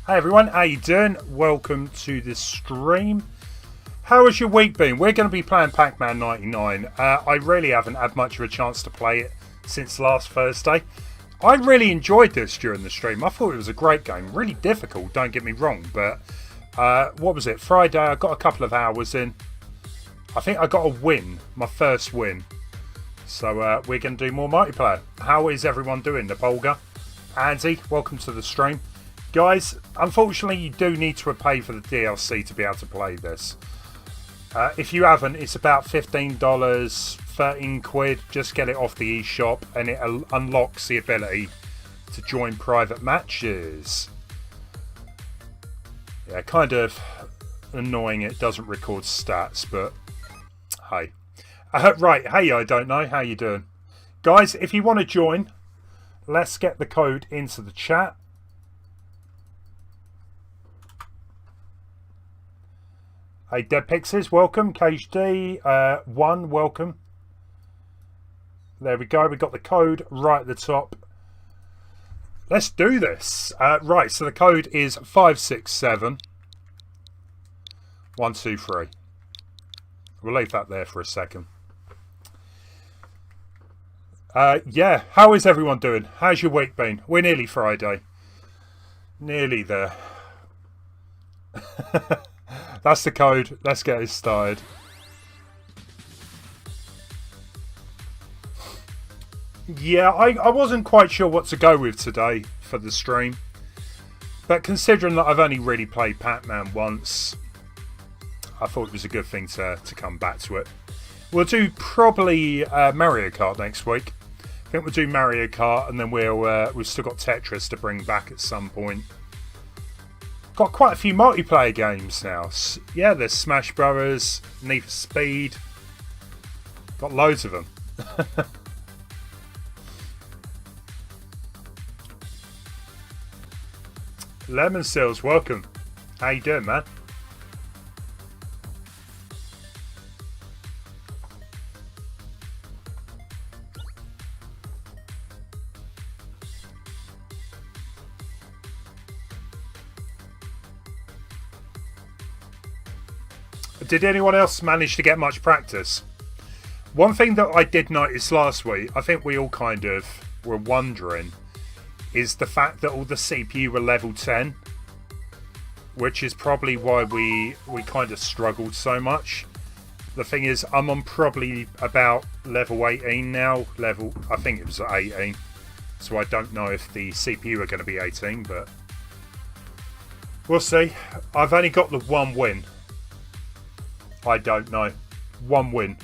Hey everyone, how you doing? Welcome to the stream. How has your week been? We're going to be playing Pac Man 99. I really haven't had much of a chance to play it since last Thursday. I really enjoyed this during the stream. I thought it was a great game. Really difficult, don't get me wrong. But what was it? Friday, I got a couple of hours in. I think I got a win, my first win. So we're going to do more multiplayer. How is everyone doing? Napolga, Andy, welcome to the stream. Guys, unfortunately you do need to pay for the DLC to be able to play this. If you haven't, it's about $15, 13 quid. Just get it off the eshop and it unlocks the ability to join private matches. Yeah, kind of annoying it doesn't record stats, but hey. Right, hey, I don't know. How you doing? Guys, if you want to join, let's get the code into the chat. Hey, Dead Pixies, welcome. KHD1, welcome. There we go. We got the code right at the top. Let's do this. Right, so the code is 567123. We'll leave that there for a second. Yeah, how is everyone doing? How's your week been? We're nearly Friday. Nearly there. That's the code. Let's get it started. Yeah, I wasn't quite sure what to go with today for the stream. But considering that I've only really played Pac Man once, I thought it was a good thing to come back to it. We'll do probably Mario Kart next week. I think we'll do Mario Kart and then we've still got Tetris to bring back at some point. Got quite a few multiplayer games now. Yeah, there's Smash Brothers, Need for Speed. Got loads of them. Lemon Seals, welcome. How you doing, man? Did anyone else manage to get much practice? One thing that I did notice last week, I think we all kind of were wondering, is the fact that all the CPU were level 10, which is probably why we kind of struggled so much. The thing is, I'm on probably about level 18 now. I think it was 18, so I don't know if the CPU are going to be 18, but we'll see. I've only got the one win. I don't know. One win.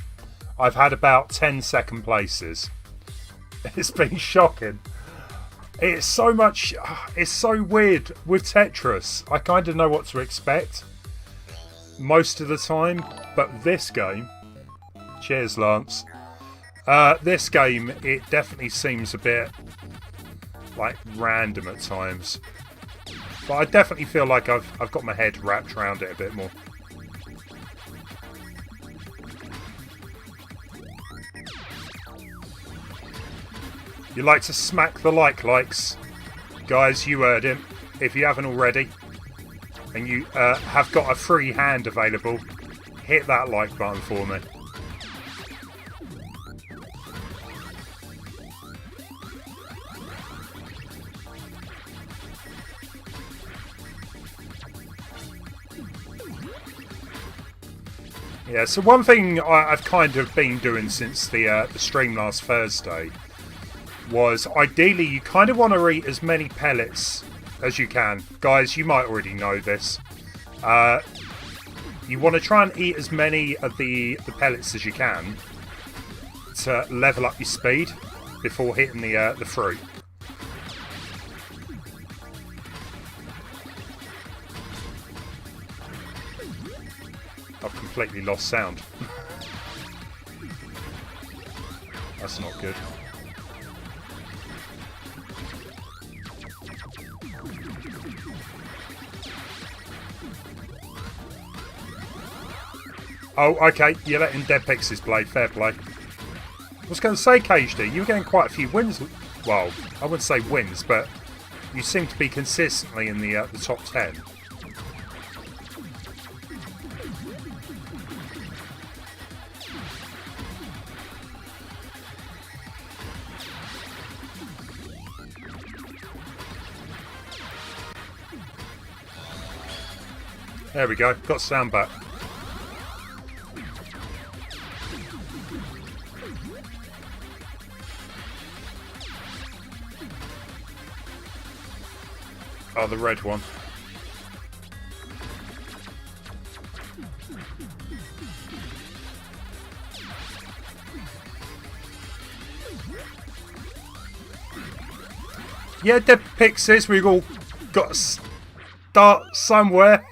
I've had about 10 second places. It's been shocking. It's so much. It's so weird with Tetris. I kind of know what to expect most of the time, but this game. Cheers, Lance. This game, it definitely seems a bit like random at times, but I definitely feel like I've got my head wrapped around it a bit more. You like to smack the likes. Guys, you heard him. If you haven't already, and you have got a free hand available, hit that like button for me. Yeah, so one thing I've kind of been doing since the stream last Thursday was ideally you kind of want to eat as many pellets as you can. Guys, you might already know this. You want to try and eat as many of the pellets as you can to level up your speed before hitting the fruit. I've completely lost sound. That's not good. Oh, okay. You're letting Dead Pixies play. Fair play. I was going to say, KHD, you were getting quite a few wins. Well, I wouldn't say wins, but You seem to be consistently in the top 10. There we go, got sound back. Oh, the red one. Yeah, Dead Pixies, we've all got to start somewhere.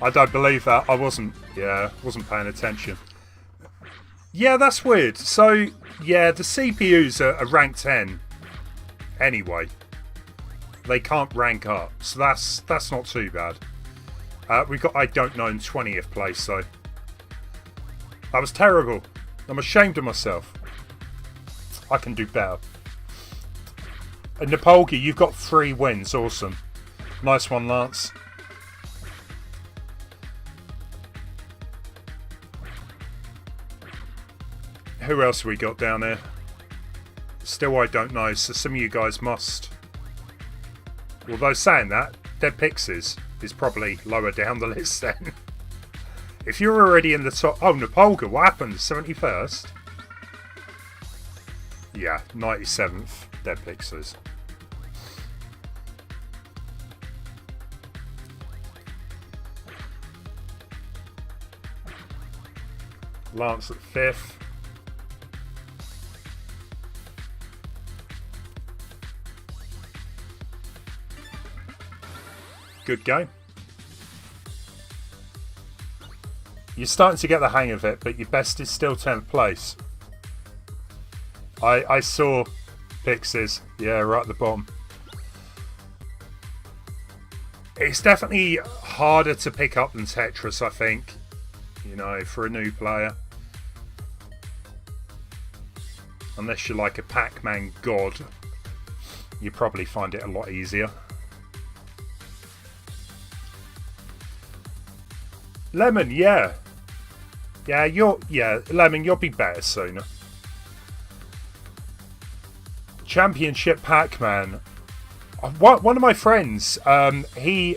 I don't believe that. I wasn't paying attention. Yeah, that's weird. So, yeah, the CPUs are rank 10 anyway. They can't rank up, so that's not too bad. We've got I don't know in 20th place, though. That was terrible. I'm ashamed of myself. I can do better. And Nepalgi, you've got 3 wins. Awesome. Nice one, Lance. Who else have we got down there? Still, I don't know, so some of you guys must. Although saying that, Dead Pixies is probably lower down the list then. If you're already in the top... Oh, Nepalga, what happened? 71st? Yeah, 97th, Dead Pixies. Lance at 5th. Good game. You're starting to get the hang of it, but your best is still 10th place. I saw Pixies, yeah, right at the bottom. It's definitely harder to pick up than Tetris, I think. You know, for a new player. Unless you're like a Pac Man god, you probably find it a lot easier. Lemon, yeah. Yeah, Lemon, you'll be better sooner. Championship Pac Man. One of my friends, he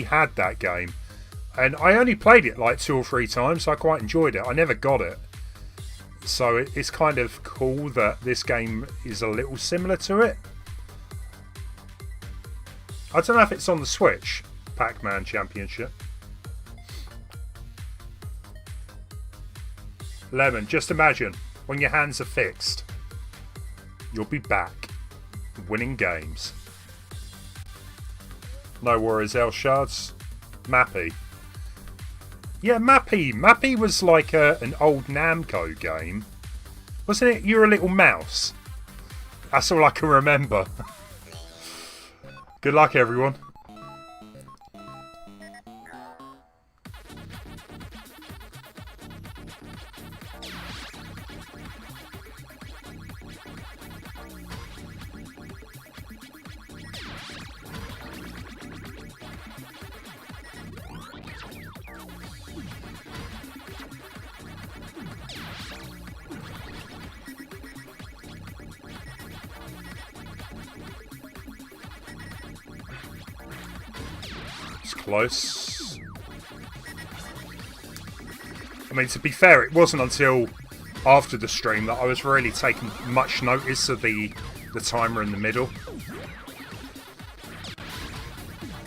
had that game. And I only played it like 2 or 3 times, so I quite enjoyed it. I never got it. So it's kind of cool that this game is a little similar to it. I don't know if it's on the Switch, Pac Man Championship. Lemon, just imagine, when your hands are fixed, you'll be back, winning games. No worries, El Shards. Mappy. Yeah, Mappy. Mappy was like an old Namco game. Wasn't it? You're a little mouse. That's all I can remember. Good luck, everyone. Close. I mean, to be fair, it wasn't until after the stream that I was really taking much notice of the timer in the middle.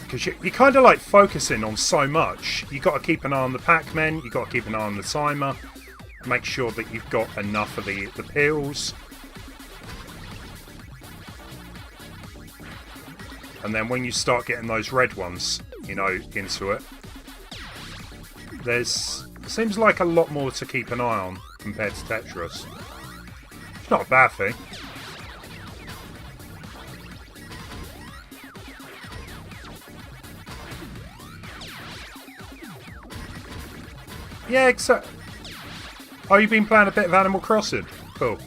Because you're kind of like focusing on so much. You've got to keep an eye on the Pac-Man, you've got to keep an eye on the timer, make sure that you've got enough of the pills. And then when you start getting those red ones, you know, into it, seems like a lot more to keep an eye on compared to Tetris. It's not a bad thing. Yeah, except... Oh, you've been playing a bit of Animal Crossing? Cool.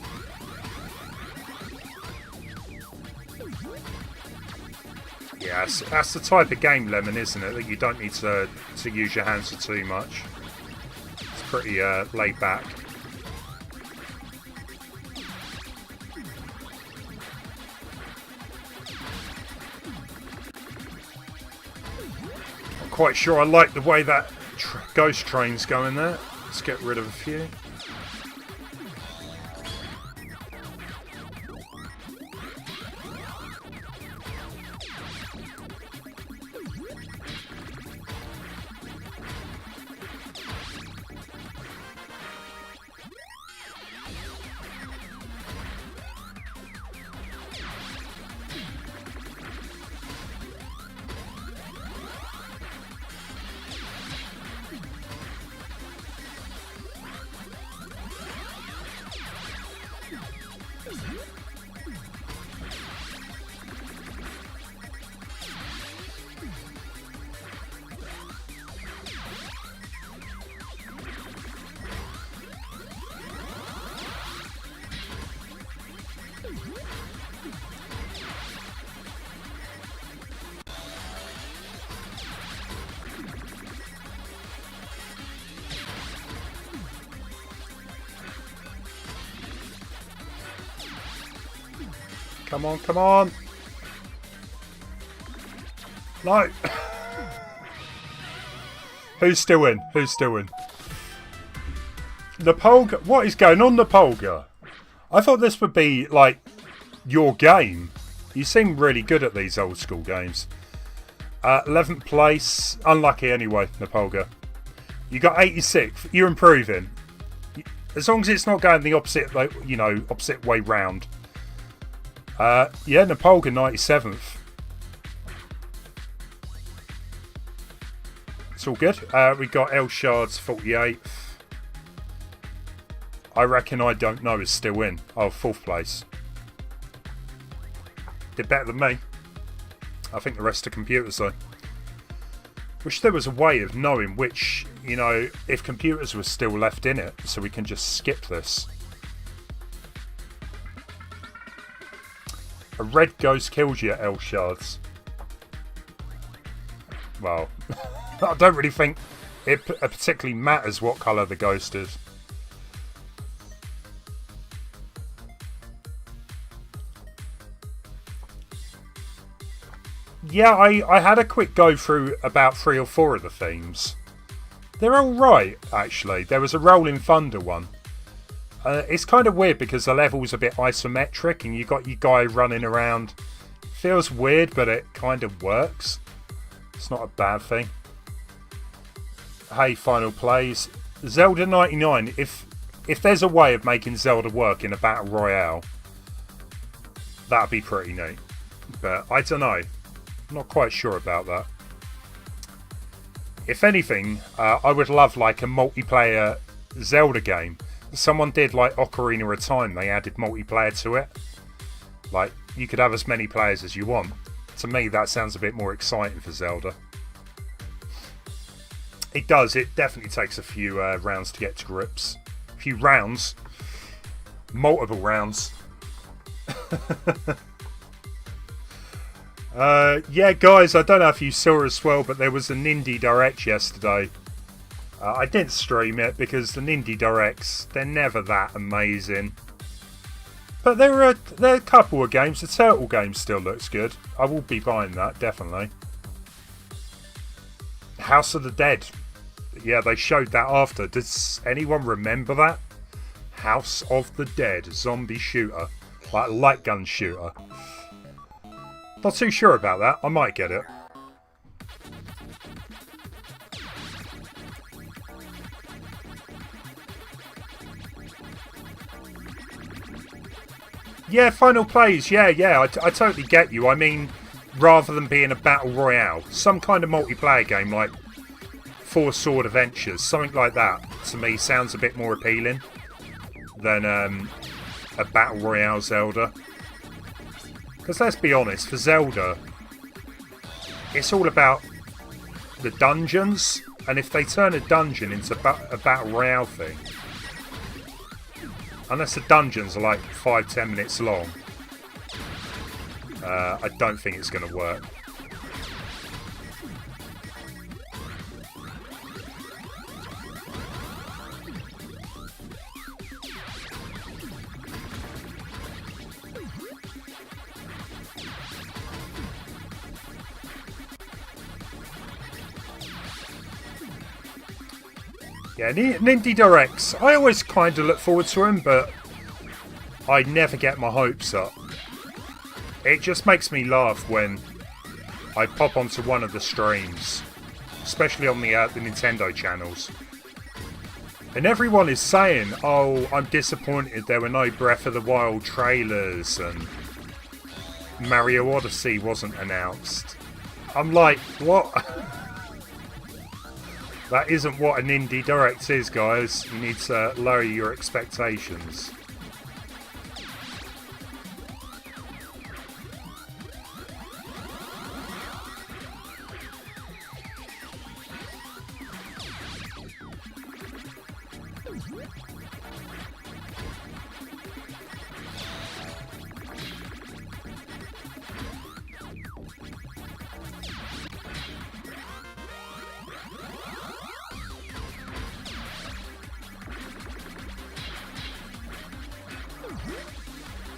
That's the type of game, Lemon, isn't it? That you don't need to use your hands for too much. It's pretty laid back. Not quite sure I like the way that ghost train's going there. Let's get rid of a few. Come on, come on. No. Who's still in? Who's still in? Napolga? What is going on, Napolga? I thought this would be, like, your game. You seem really good at these old school games. 11th place. Unlucky anyway, Napolga. You got 86th. You're improving. As long as it's not going the opposite, like, you know, opposite way round. Yeah, Napolga 97th. It's all good. We got El Shard's 48th. I reckon I don't know is still in. Oh, 4th place. Did better than me. I think the rest are computers though. Wish there was a way of knowing which, you know, if computers were still left in it, so we can just skip this. A red ghost kills you at El Shards. Well, I don't really think it particularly matters what colour the ghost is. Yeah, I had a quick go through about 3 or 4 of the themes. They're alright, actually. There was a Rolling Thunder one. It's kind of weird because the level's a bit isometric and you got your guy running around. Feels weird, but it kind of works. It's not a bad thing. Hey, final plays. Zelda 99. If there's a way of making Zelda work in a battle royale, that'd be pretty neat. But I don't know. I'm not quite sure about that. If anything, I would love like a multiplayer Zelda game. Someone did like Ocarina of Time, they added multiplayer to it. Like, you could have as many players as you want. To me, that sounds a bit more exciting for Zelda. It does, it definitely takes a few rounds to get to grips. A few rounds. Multiple rounds. Yeah, guys, I don't know if you saw as well, but there was an Indie Direct yesterday. I didn't stream it because the Indie Directs, they're never that amazing. But there are a couple of games. The Turtle game still looks good. I will be buying that, definitely. House of the Dead. Yeah, they showed that after. Does anyone remember that? House of the Dead. Zombie shooter. Like a light gun shooter. Not too sure about that. I might get it. Yeah, final plays. Yeah. I totally get you. I mean, rather than being a battle royale, some kind of multiplayer game like Four Sword Adventures, something like that, to me sounds a bit more appealing than a battle royale Zelda. Because let's be honest, for Zelda, it's all about the dungeons, and if they turn a dungeon into a battle royale thing, unless the dungeons are like 5-10 minutes long, I don't think it's going to work. Yeah, Indie Directs. I always kind of look forward to them, but I never get my hopes up. It just makes me laugh when I pop onto one of the streams, especially on the Nintendo channels. And everyone is saying, oh, I'm disappointed there were no Breath of the Wild trailers and Mario Odyssey wasn't announced. I'm like, what? That isn't what an Indie Direct is, guys. You need to lower your expectations.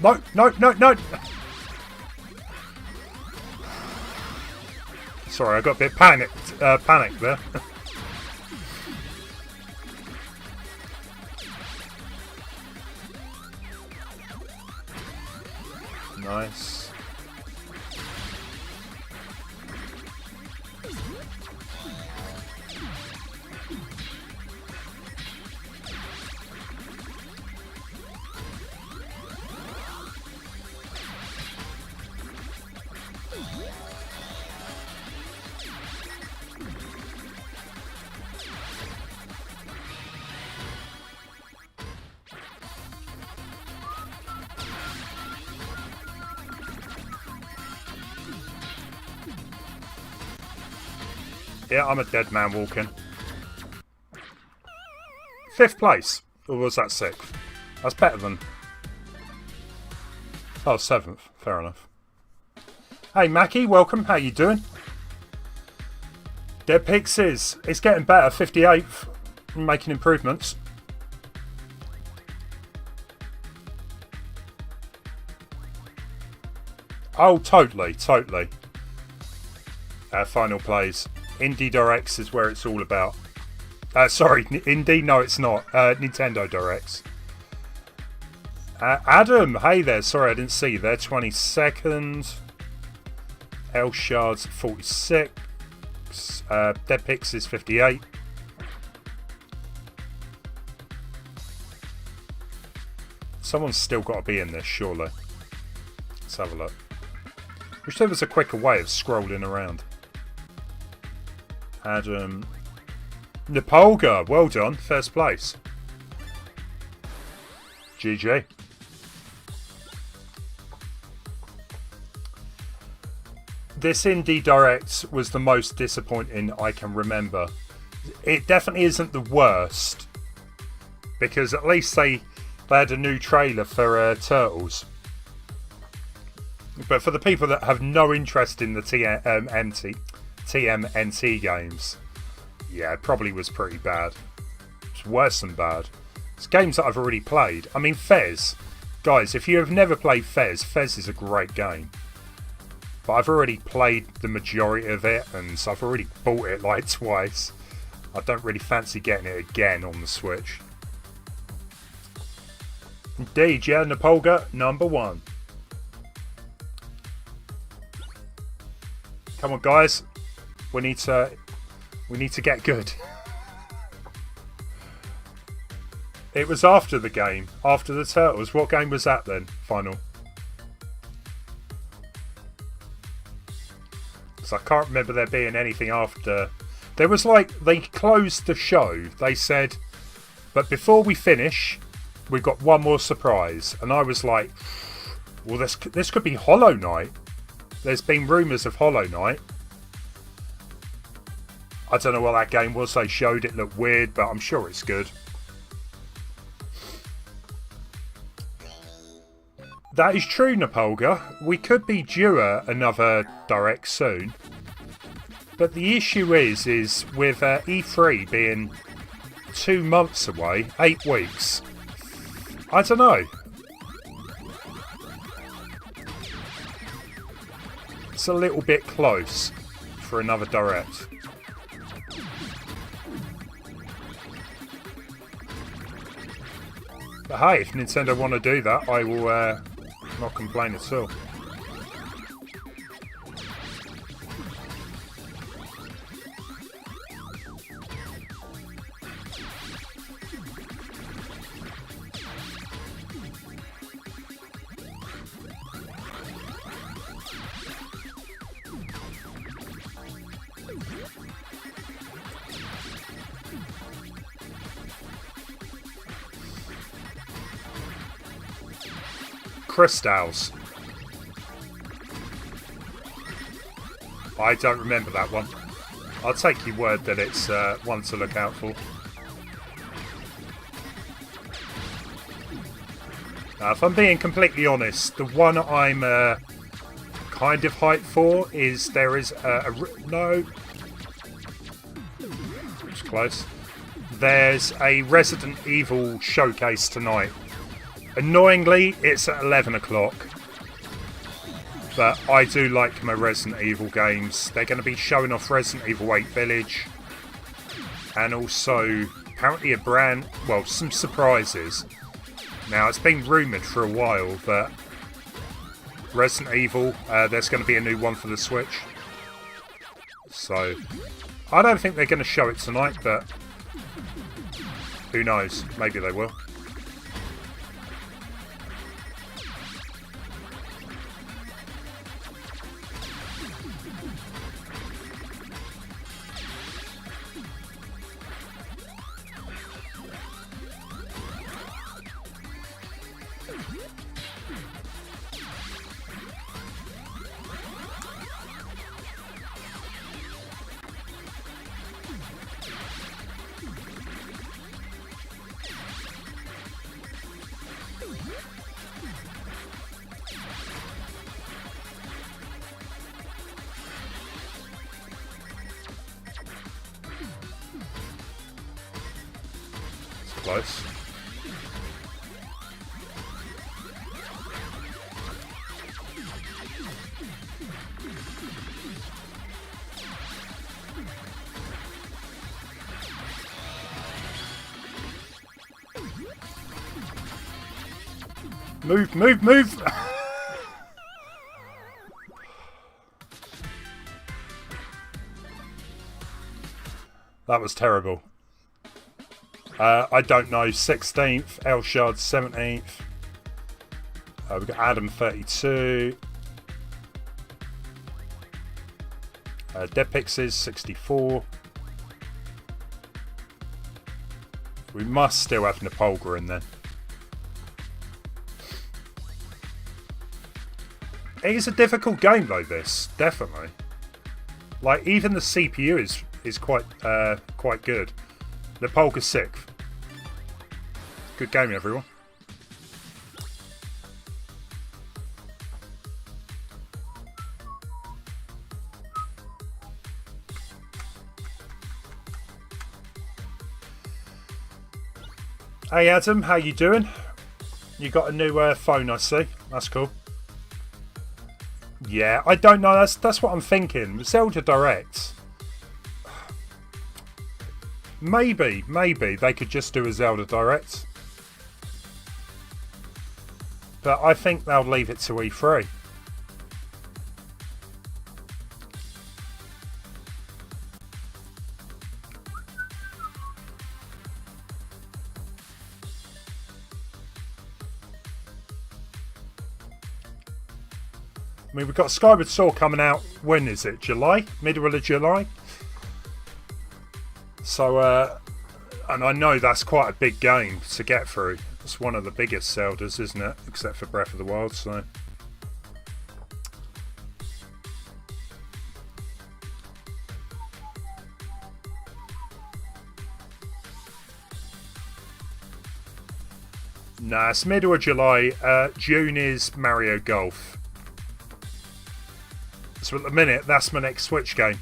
No, no, no, no! Sorry, I got a bit panicked there. Nice. Yeah, I'm a dead man walking. 5th place. Or was that 6th? That's better than... Oh, 7th. Fair enough. Hey, Mackie, welcome. How you doing? Dead Pixies. It's getting better. 58th. Making improvements. Oh, totally. Totally. Final plays. Indie Directs is where it's all about. Sorry, Indie? No, it's not. Nintendo Directs. Adam, hey there. Sorry, I didn't see you there. 22nd. El Shards 46. Dead Pixies 58. Someone's still got to be in this, surely. Let's have a look. Wish there was a quicker way of scrolling around. Adam Nepolga, well done, 1st place. GG. This Indie Direct was the most disappointing I can remember. It definitely isn't the worst, because at least they had a new trailer for Turtles. But for the people that have no interest in the TMNT games, yeah, it probably was pretty bad. It's worse than bad. It's games that I've already played. I mean, Fez. Guys, if you have never played Fez, Fez is a great game. But I've already played the majority of it, and so I've already bought it like twice. I don't really fancy getting it again on the Switch. Indeed, yeah, Nepolga, number 1. Come on, guys. We need to get good. It was after the game, after the Turtles. What game was that then? Final. Because I can't remember there being anything after. There was like, they closed the show. They said, but before we finish, we've got one more surprise. And I was like, well, this could be Hollow Knight. There's been rumours of Hollow Knight. I don't know what that game was they showed. It looked weird, but I'm sure it's good. That is true, Nepolga. We could be due another Direct soon. But the issue is with E3 being 2 months away, 8 weeks, I don't know. It's a little bit close for another Direct. But hey, if Nintendo want to do that, I will not complain at all. Crystals. I don't remember that one. I'll take your word that it's one to look out for. If I'm being completely honest, the one I'm kind of hyped for is there is no. It's close. There's a Resident Evil showcase tonight. Annoyingly, it's at 11 o'clock. But I do like my Resident Evil games. They're going to be showing off Resident Evil 8 Village. And also, apparently some surprises. Now, it's been rumoured for a while, but Resident Evil, there's going to be a new one for the Switch. So, I don't think they're going to show it tonight, but who knows? Maybe they will. Close. Move, move, move! That was terrible. I don't know. 16th, Elshard 17th. We've got Adam 32. Dead Pixies 64. We must still have Nepolga in there. It is a difficult game though, this. Definitely. Like, even the CPU is quite good. Nepolga 6th. Good game, everyone. Hey Adam, how you doing? You got a new phone, I see. That's cool. Yeah, I don't know. That's what I'm thinking. Zelda Direct. Maybe they could just do a Zelda Direct. But I think they'll leave it to E3. I mean, we've got Skyward Sword coming out, when is it? July? Middle of July? So, and I know that's quite a big game to get through. It's one of the biggest Zeldas, isn't it? Except for Breath of the Wild, so. Nah, it's middle of July. June is Mario Golf. So at the minute, that's my next Switch game.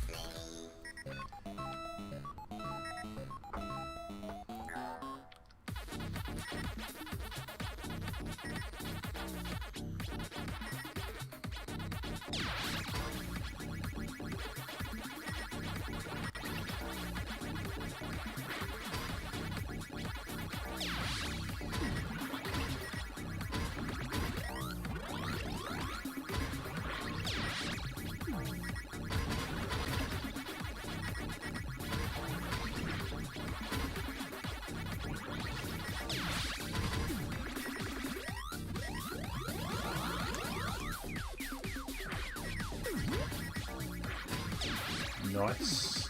Nice.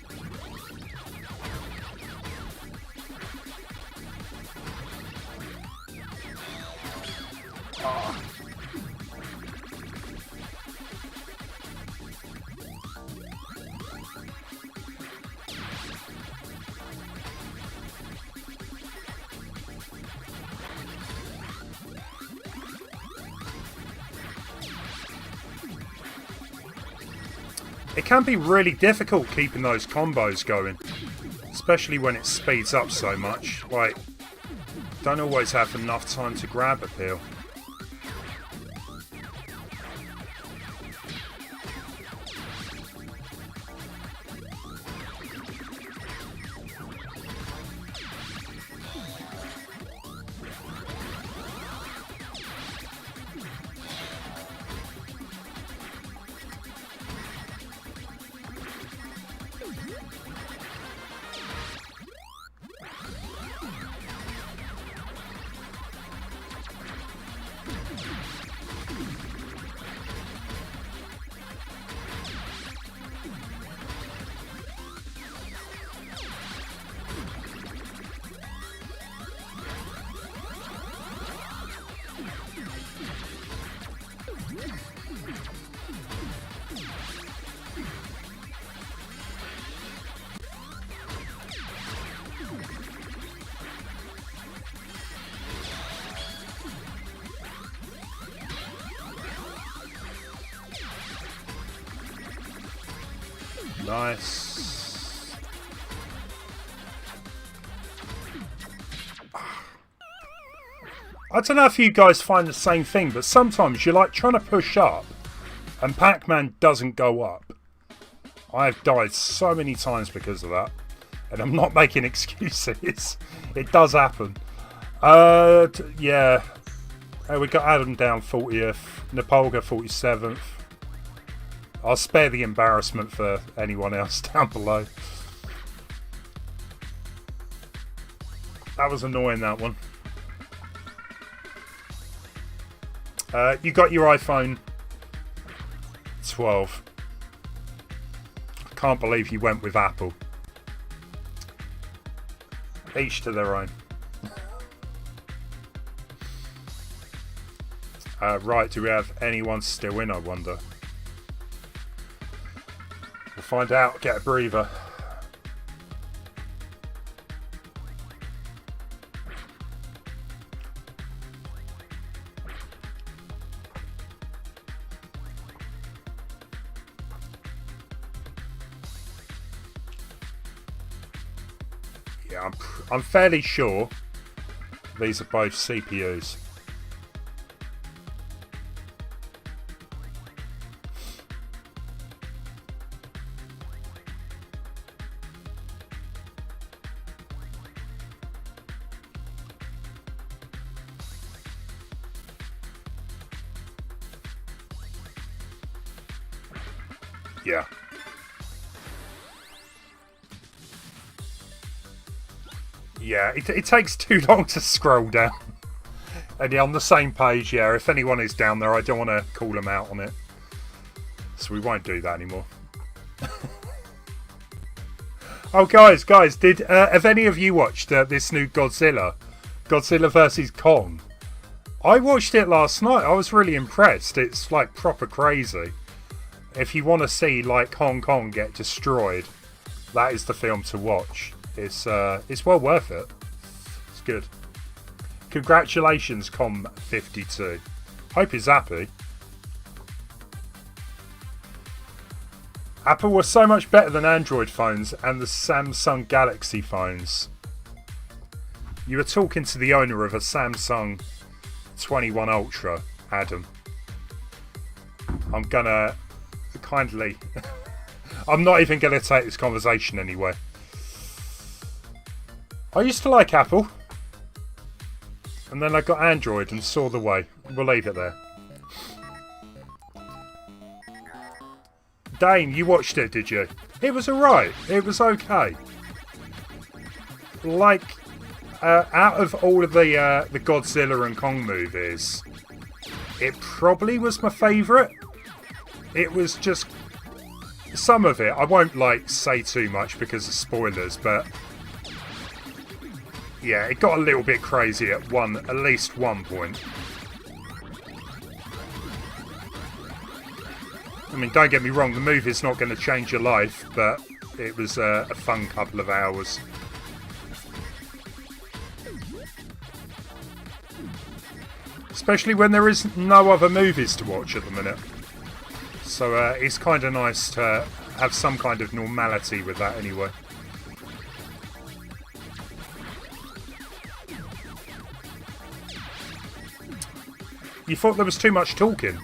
Ah. It can be really difficult keeping those combos going, especially when it speeds up so much. Like, don't always have enough time to grab a peel. Nice. I don't know if you guys find the same thing, but sometimes you're like trying to push up and Pac Man doesn't go up. I've died so many times because of that, and I'm not making excuses. It does happen. Yeah. We got Adam down 40th, Nepolga 47th. I'll spare the embarrassment for anyone else down below. That was annoying, that one. You got your iPhone 12. I can't believe you went with Apple. Each to their own. Right, do we have anyone still in, I wonder? We'll find out. Get a breather. Yeah, I'm fairly sure these are both CPUs. Yeah. Yeah, it takes too long to scroll down. And yeah, on the same page, yeah, if anyone is down there, I don't want to call them out on it. So we won't do that anymore. Oh, guys, have any of you watched this new Godzilla vs. Kong? I watched it last night. I was really impressed. It's like proper crazy. If you want to see like Hong Kong get destroyed, that is the film to watch. It's well worth it. It's good. Congratulations, Com52. Hope he's happy. Apple was so much better than Android phones and the Samsung Galaxy phones. You were talking to the owner of a Samsung 21 Ultra, Adam. I'm gonna kindly... I'm not even going to take this conversation anywhere. I used to like Apple. And then I got Android and saw the way. We'll leave it there. Dane, you watched it, did you? It was alright. It was okay. Like, out of all of the Godzilla and Kong movies, it probably was my favourite. It was just some of it, I won't like say too much because of spoilers, but yeah, it got a little bit crazy at least one point. I mean, don't get me wrong, the movie's not going to change your life, but it was a fun couple of hours. Especially when there is no other movies to watch at the minute. So it's kind of nice to have some kind of normality with that anyway. You thought there was too much talking?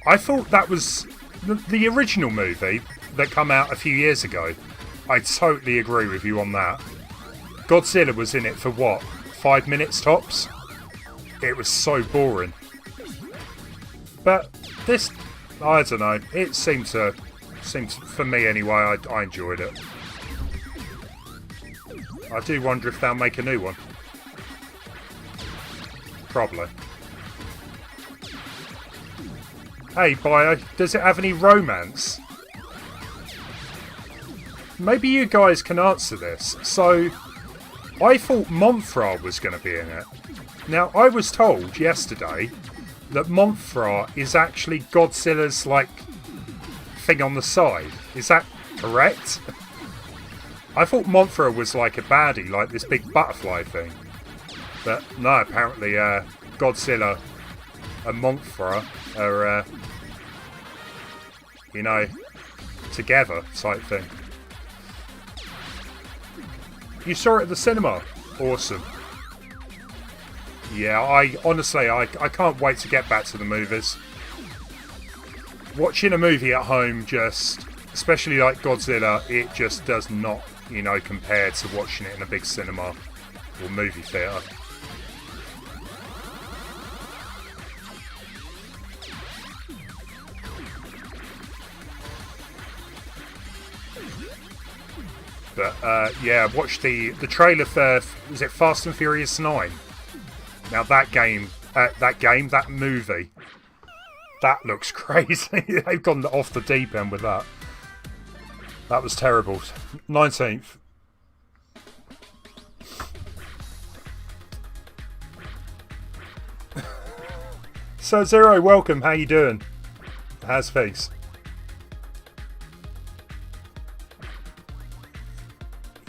I thought that was the original movie that came out a few years ago. I totally agree with you on that. Godzilla was in it for what? 5 minutes tops? It was so boring. But this, I don't know, it seemed for me anyway, I enjoyed it. I do wonder if they'll make a new one. Probably. Hey, Bio, does it have any romance? Maybe you guys can answer this. So, I thought Mothra was going to be in it. Now, I was told yesterday that Mothra is actually Godzilla's, like, thing on the side. Is that correct? I thought Mothra was like a baddie, like this big butterfly thing. But no, apparently Godzilla and Mothra are, you know, together type thing. You saw it at the cinema? Awesome. Yeah, I honestly, I can't wait to get back to the movies. Watching a movie at home just, especially like Godzilla, it just does not, you know, compare to watching it in a big cinema or movie theatre. But yeah, watch the trailer for, is it Fast and Furious 9? Now that movie, that looks crazy. They've gone off the deep end with that. That was terrible. 19th. So Zero, welcome. How you doing? How's things?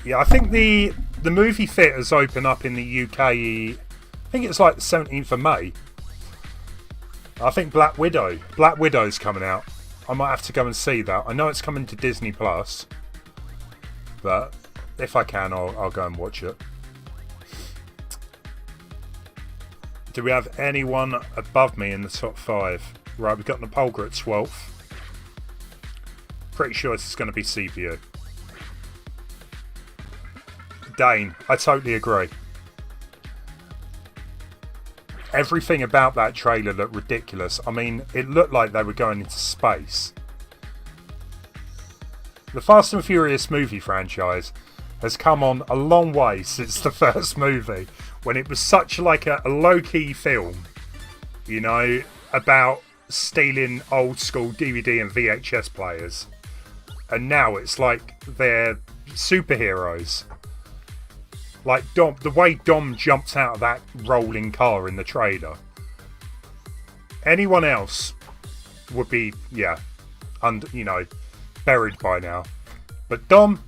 Yeah, I think the movie theatres open up in the UK. I think it's like the 17th of May. I think Black Widow's coming out. I might have to go and see that. I know it's coming to Disney Plus, but if I can, I'll go and watch it. Do we have anyone above me in the top 5? Right, we've got Napolga at 12th. Pretty sure this is going to be CPU. Dane, I totally agree. Everything about that trailer looked ridiculous. I mean, it looked like they were going into space. The Fast and Furious movie franchise has come on a long way since the first movie, when it was such like a low-key film, you know, about stealing old school DVD and VHS players. And now it's like they're superheroes. Like Dom, the way Dom jumped out of that rolling car in the trailer. Anyone else would be, yeah, you know, buried by now. But Dom,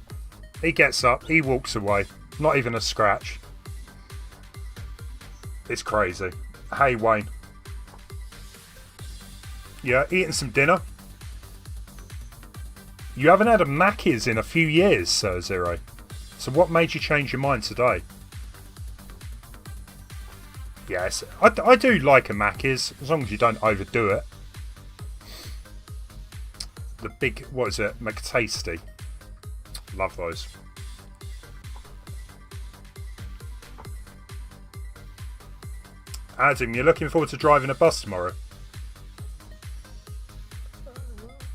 he gets up, he walks away, not even a scratch. It's crazy. Hey Wayne. Yeah, eating some dinner. You haven't had a Macca's in a few years, Sir Zero. So what made you change your mind today? Yes, I do like a Macca's, as long as you don't overdo it. The big, what is it, McTasty. Love those. Adam, you're looking forward to driving a bus tomorrow?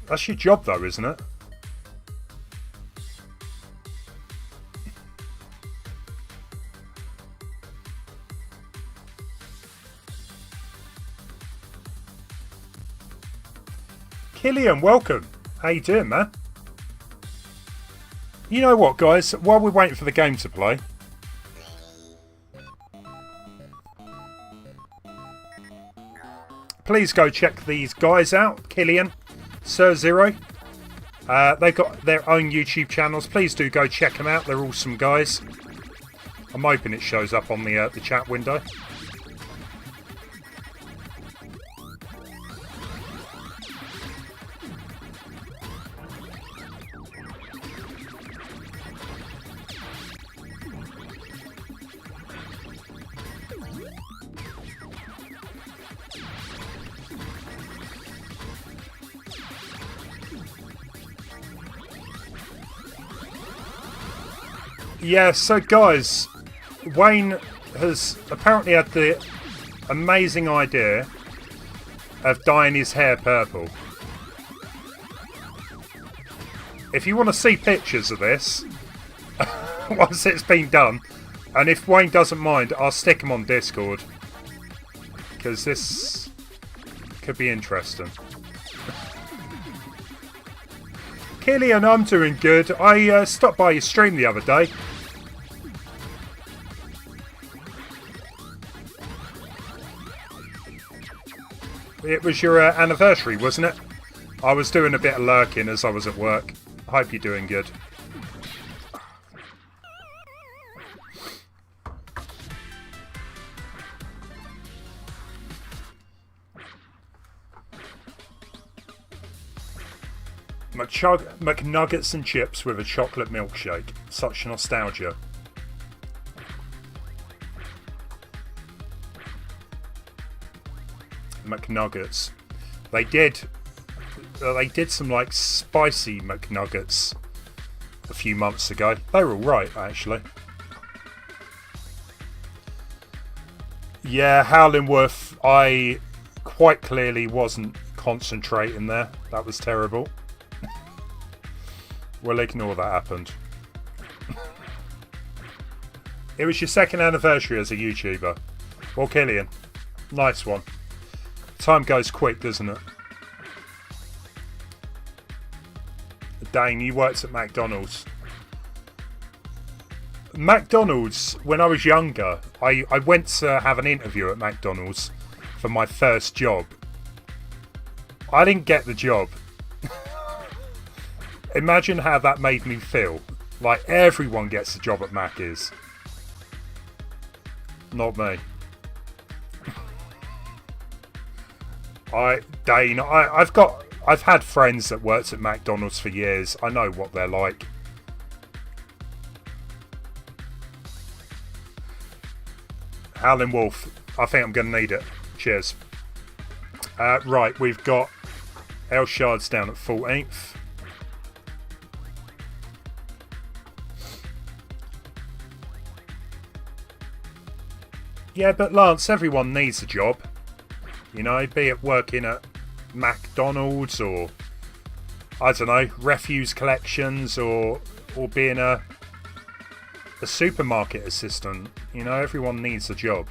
That's your job though, isn't it? Killian, welcome. How you doing, man? You know what, guys? While we're waiting for the game to play, please go check these guys out. Killian, Sir Zero. They've got their own YouTube channels. Please do go check them out. They're awesome guys. I'm hoping it shows up on the chat window. Yeah, so guys, Wayne has apparently had the amazing idea of dyeing his hair purple. If you want to see pictures of this, once it's been done, and if Wayne doesn't mind, I'll stick them on Discord. Because this could be interesting. Killian, I'm doing good. I stopped by your stream the other day. It was your anniversary, wasn't it? I was doing a bit of lurking as I was at work. I hope you're doing good. McNuggets and chips with a chocolate milkshake. Such nostalgia. McNuggets. They did some like spicy McNuggets a few months ago. They were alright actually. Yeah, Howling Wolf, I quite clearly wasn't concentrating there. That was terrible. We'll ignore that happened. It was your second anniversary as a YouTuber. Well, Killian, nice one. Time goes quick, doesn't it? Dang, you worked at McDonald's. McDonald's, when I was younger, I went to have an interview at McDonald's for my first job. I didn't get the job. Imagine how that made me feel. Like everyone gets a job at Mac's. Not me. Dane, I've had friends that worked at McDonald's for years. I know what they're like. Howling Wolf, I think I'm going to need it. Cheers. Right, we've got El Shard's down at 14th. Yeah, but Lance, everyone needs a job. You know, be it working at McDonald's or, I don't know, refuse collections or being a supermarket assistant. You know, everyone needs a job.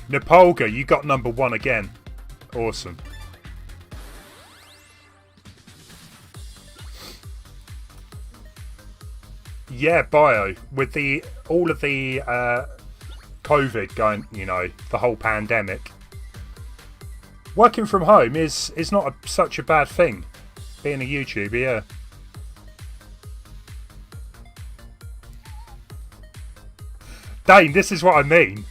Nepolga, you got number 1 again. Awesome. Yeah, bio. With all of the COVID going, you know, the whole pandemic. Working from home is not such a bad thing. Being a YouTuber, yeah. Dane, this is what I mean.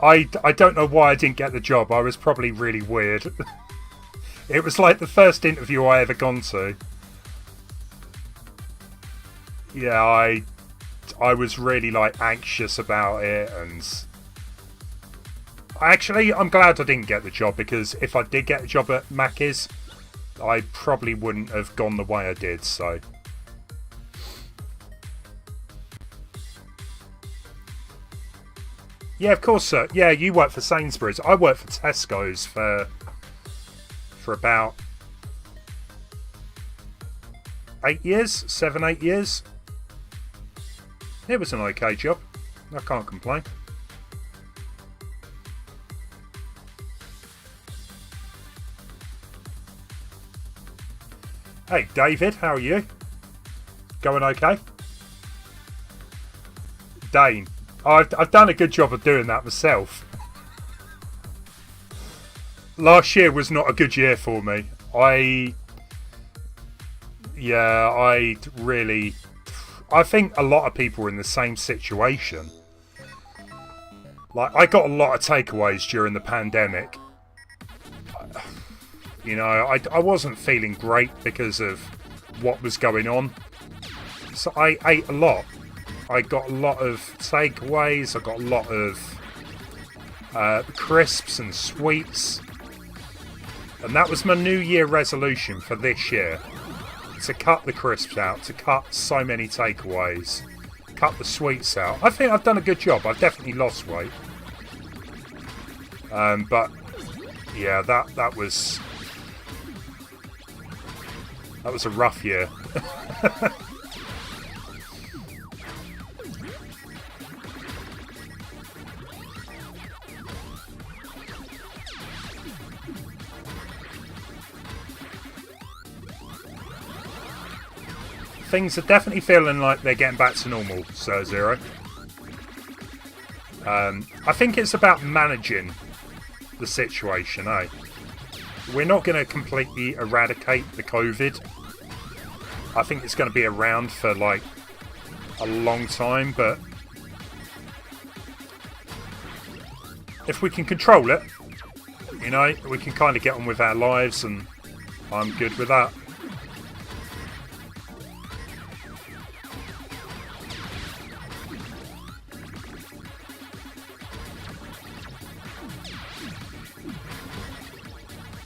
I don't know why I didn't get the job. I was probably really weird. It was like the first interview I ever gone to. Yeah, I was really like anxious about it, and actually I'm glad I didn't get the job, because if I did get a job at Mac's, I probably wouldn't have gone the way I did. So yeah, of course, sir. Yeah, you work for Sainsbury's. I worked for Tesco's for about 8 years, 7-8 years. It was an okay job. I can't complain. Hey David, how are you? Going okay? Dane. I've done a good job of doing that myself. Last year was not a good year for me. I think a lot of people were in the same situation. Like, I got a lot of takeaways during the pandemic. You know, I wasn't feeling great because of what was going on. So I ate a lot. I got a lot of takeaways. I got a lot of crisps and sweets. And that was my New Year resolution for this year. To cut the crisps out, to cut so many takeaways, cut the sweets out. I think I've done a good job. I've definitely lost weight. But yeah, that was a rough year. Things are definitely feeling like they're getting back to normal, Sir Zero. I think it's about managing the situation, eh? We're not going to completely eradicate the COVID. I think it's going to be around for like a long time, but if we can control it, you know, we can kind of get on with our lives, and I'm good with that.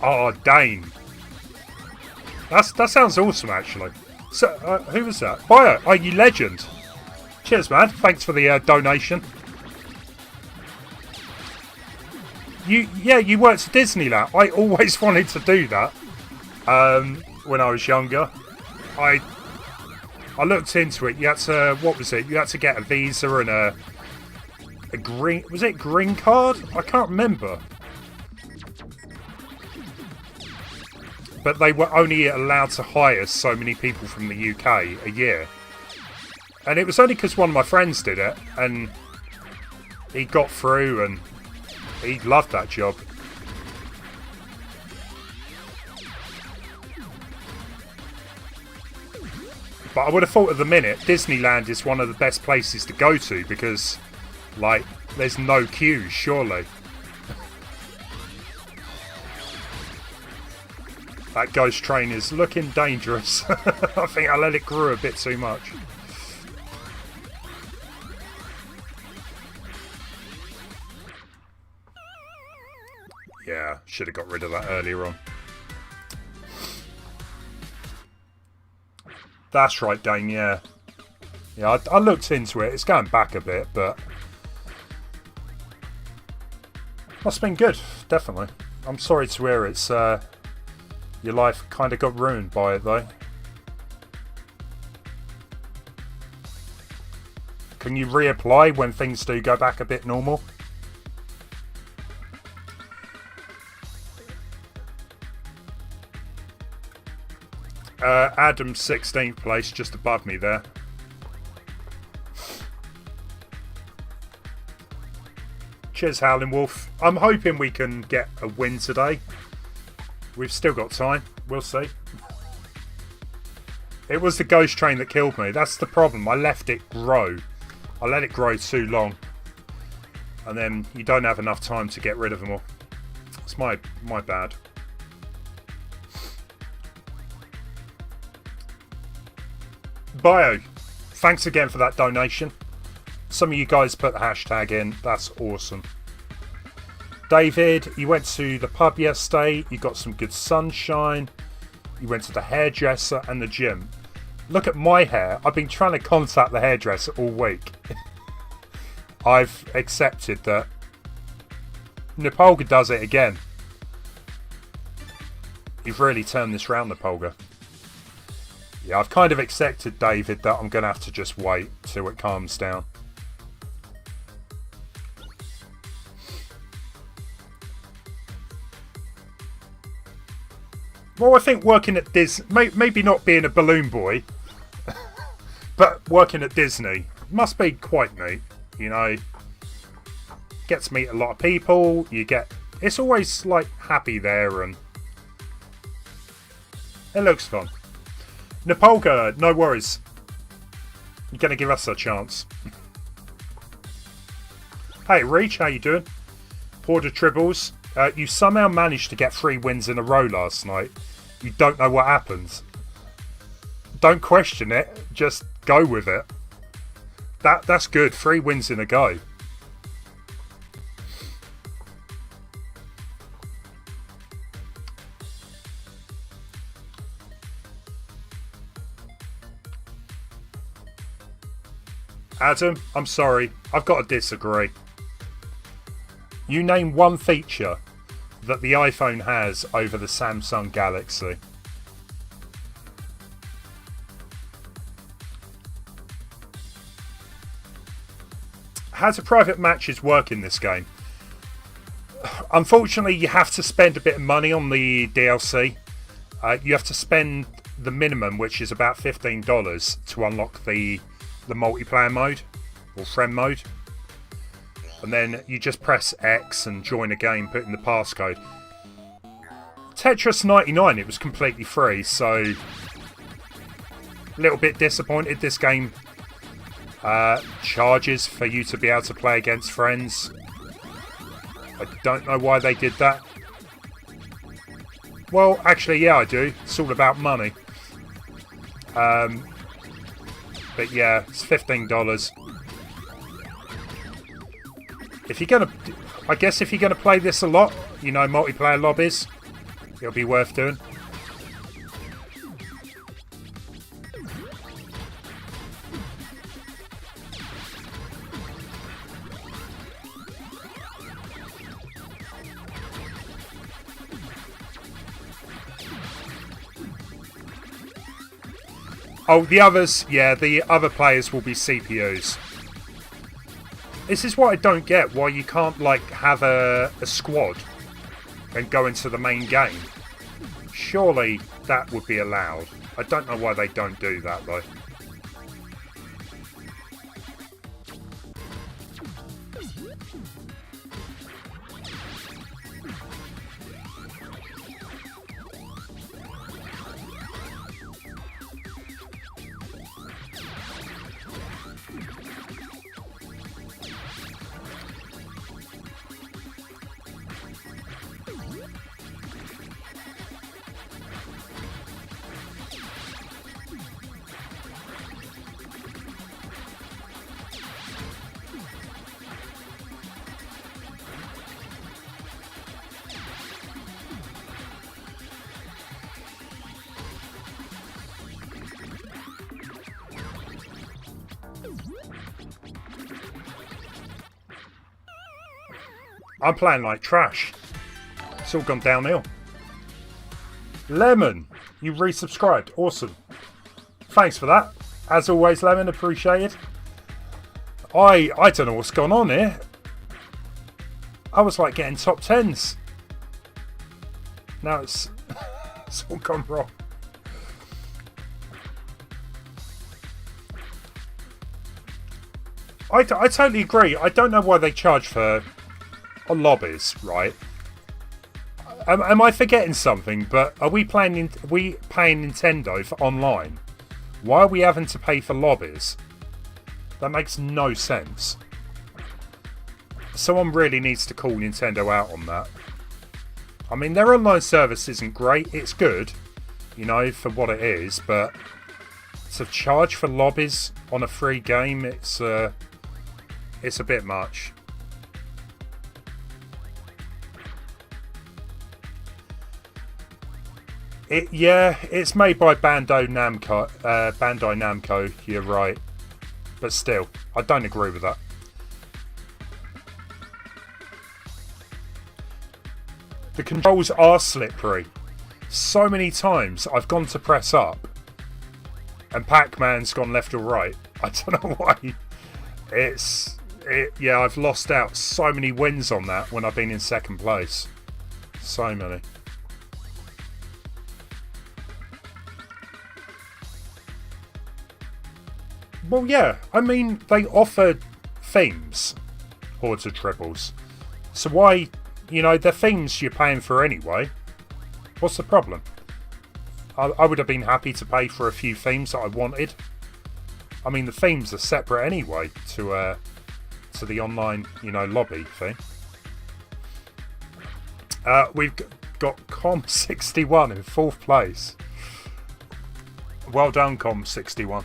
Oh, Dane. That sounds awesome, actually. So, who was that? Bio, oh, you legend. Cheers, man. Thanks for the donation. You worked at Disneyland. I always wanted to do that when I was younger. I looked into it. You had to, what was it? You had to get a visa and a green, was it green card? I can't remember. But they were only allowed to hire so many people from the UK a year. And it was only because one of my friends did it, and he got through, and he loved that job. But I would have thought at the minute, Disneyland is one of the best places to go to because, like, there's no queues, surely. That ghost train is looking dangerous. I think I let it grow a bit too much. Yeah, should have got rid of that earlier on. That's right, Dane, yeah. Yeah, I looked into it. It's going back a bit, but must have been good, definitely. I'm sorry to hear it's... your life kind of got ruined by it, though. Can you reapply when things do go back a bit normal? Adam's 16th place, just above me there. Cheers, Howling Wolf. I'm hoping we can get a win today. We've still got time. We'll see. It was the ghost train that killed me. That's the problem. I let it grow. I let it grow too long. And then you don't have enough time to get rid of them all. It's my bad. Bio, thanks again for that donation. Some of you guys put the hashtag in. That's awesome. David, you went to the pub yesterday. You got some good sunshine. You went to the hairdresser and the gym. Look at my hair. I've been trying to contact the hairdresser all week. I've accepted that Nepolga does it again. You've really turned this round, Nepolga. Yeah, I've kind of accepted, David, that I'm going to have to just wait till it calms down. Well, I think working at maybe not being a balloon boy, But working at Disney must be quite neat, you know. Get to meet a lot of people. It's always like happy there, and it looks fun. Napolka, no worries. You're gonna give us a chance. Hey Reach, how you doing? Porter Tribbles, you somehow managed to get 3 wins in a row last night. You don't know what happened. Don't question it, just go with it. That's good, 3 wins in a go. Adam, I'm sorry, I've got to disagree. You name one feature that the iPhone has over the Samsung Galaxy. How do private matches work in this game? Unfortunately, you have to spend a bit of money on the DLC. You have to spend the minimum, which is about $15, to unlock the multiplayer mode or friend mode, and then you just press X and join a game, put in the passcode. Tetris 99, it was completely free, so a little bit disappointed this game charges for you to be able to play against friends. I don't know why they did that. Well, actually, yeah, I do. It's all about money. But yeah, it's $15. I guess if you're gonna play this a lot, you know, multiplayer lobbies, it'll be worth doing. Oh, the others, yeah, the other players will be CPUs. This is what I don't get, why you can't, like, have a squad and go into the main game. Surely that would be allowed. I don't know why they don't do that, though. I'm playing like trash. It's all gone downhill. Lemon, you resubscribed. Awesome. Thanks for that. As always, Lemon, appreciated. I don't know what's gone on here. I was like getting top 10s. Now it's all gone wrong. I totally agree. I don't know why they charge for lobbies, right? Am I forgetting something? But are we paying Nintendo for online? Why are we having to pay for lobbies? That makes no sense. Someone really needs to call Nintendo out on that. I mean, their online service isn't great. It's good, you know, for what it is, but to charge for lobbies on a free game, it's a bit much. It's made by Bandai Namco. You're right, but still, I don't agree with that. The controls are slippery. So many times I've gone to press up, and Pac Man's gone left or right. I don't know why. I've lost out so many wins on that when I've been in second place. So many. Well, yeah. I mean, they offered themes, Hordes of Tribbles. So why, they're themes you're paying for anyway. What's the problem? I would have been happy to pay for a few themes that I wanted. I mean, the themes are separate anyway to the online, lobby thing. We've got Com61 in 4th place. Well done, Com61.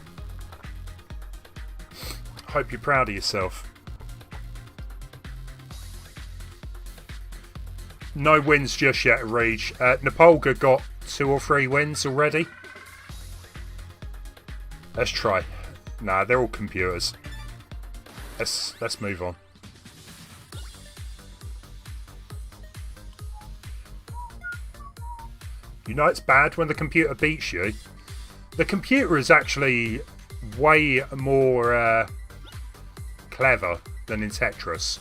Hope you're proud of yourself. No wins just yet, Reg. Nepolga got 2 or 3 wins already. Let's try. Nah, they're all computers. Let's move on. You know it's bad when the computer beats you. The computer is actually way more clever than in Tetris.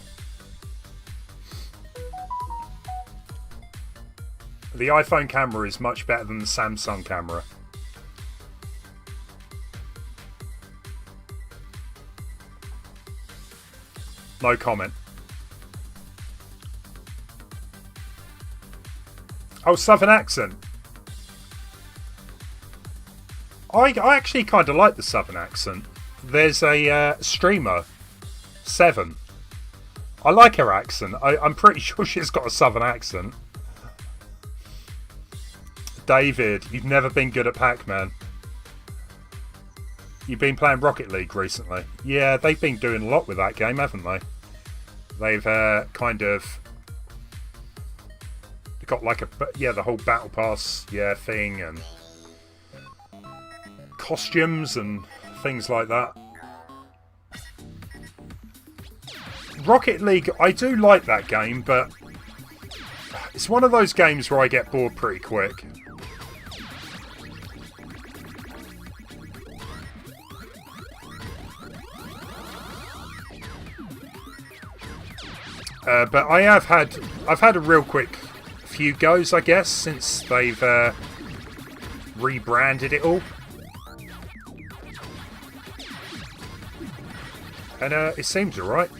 The iPhone camera is much better than the Samsung camera. No comment. Oh, Southern accent. I actually kind of like the Southern accent. There's a streamer, Seven. I like her accent. I'm pretty sure she's got a Southern accent. David, you've never been good at Pac Man. You've been playing Rocket League recently. Yeah, they've been doing a lot with that game, haven't they? They've kind of got like the whole Battle Pass thing and costumes and things like that. Rocket League, I do like that game, but it's one of those games where I get bored pretty quick. But I've had a real quick few goes, I guess, since they've rebranded it all, and it seems alright.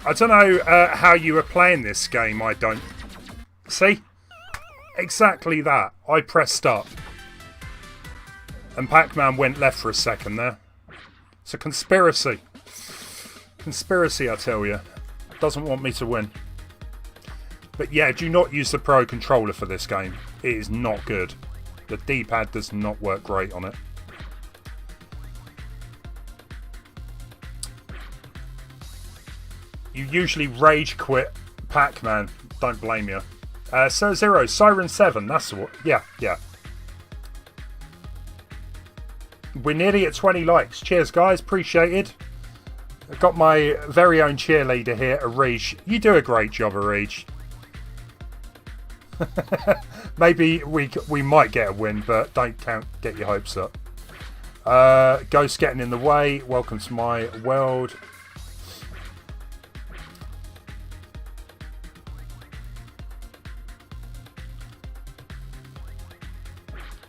I don't know how you were playing this game. I don't. See? Exactly that. I pressed up. And Pac Man went left for a second there. It's a conspiracy. Conspiracy, I tell you. Doesn't want me to win. But yeah, do not use the Pro controller for this game. It is not good. The D-pad does not work great on it. You usually rage quit Pac Man. Don't blame you. Sir Zero, Siren 7. That's what. Yeah. We're nearly at 20 likes. Cheers, guys. Appreciated. I've got my very own cheerleader here, Arish. You do a great job, Arish. Maybe we might get a win, but don't get your hopes up. Ghost getting in the way. Welcome to my world.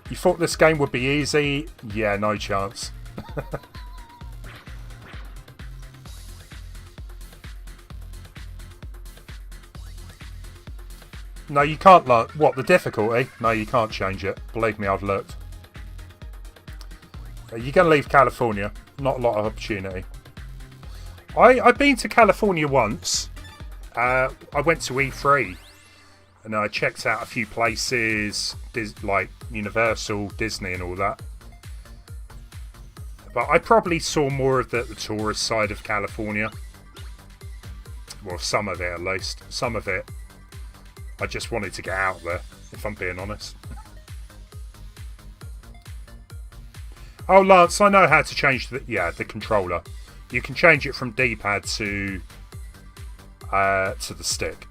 You thought this game would be easy? Yeah, no chance. No, you can't learn. What, the difficulty? No, you can't change it. Believe me, I've looked. You're going to leave California. Not a lot of opportunity. I've been to California once. I went to E3. And I checked out a few places. Like Universal, Disney and all that. But I probably saw more of the tourist side of California. Well, some of it at least. Some of it. I just wanted to get out there, if I'm being honest. Oh, Lance, I know how to change the controller. You can change it from D-pad to the stick.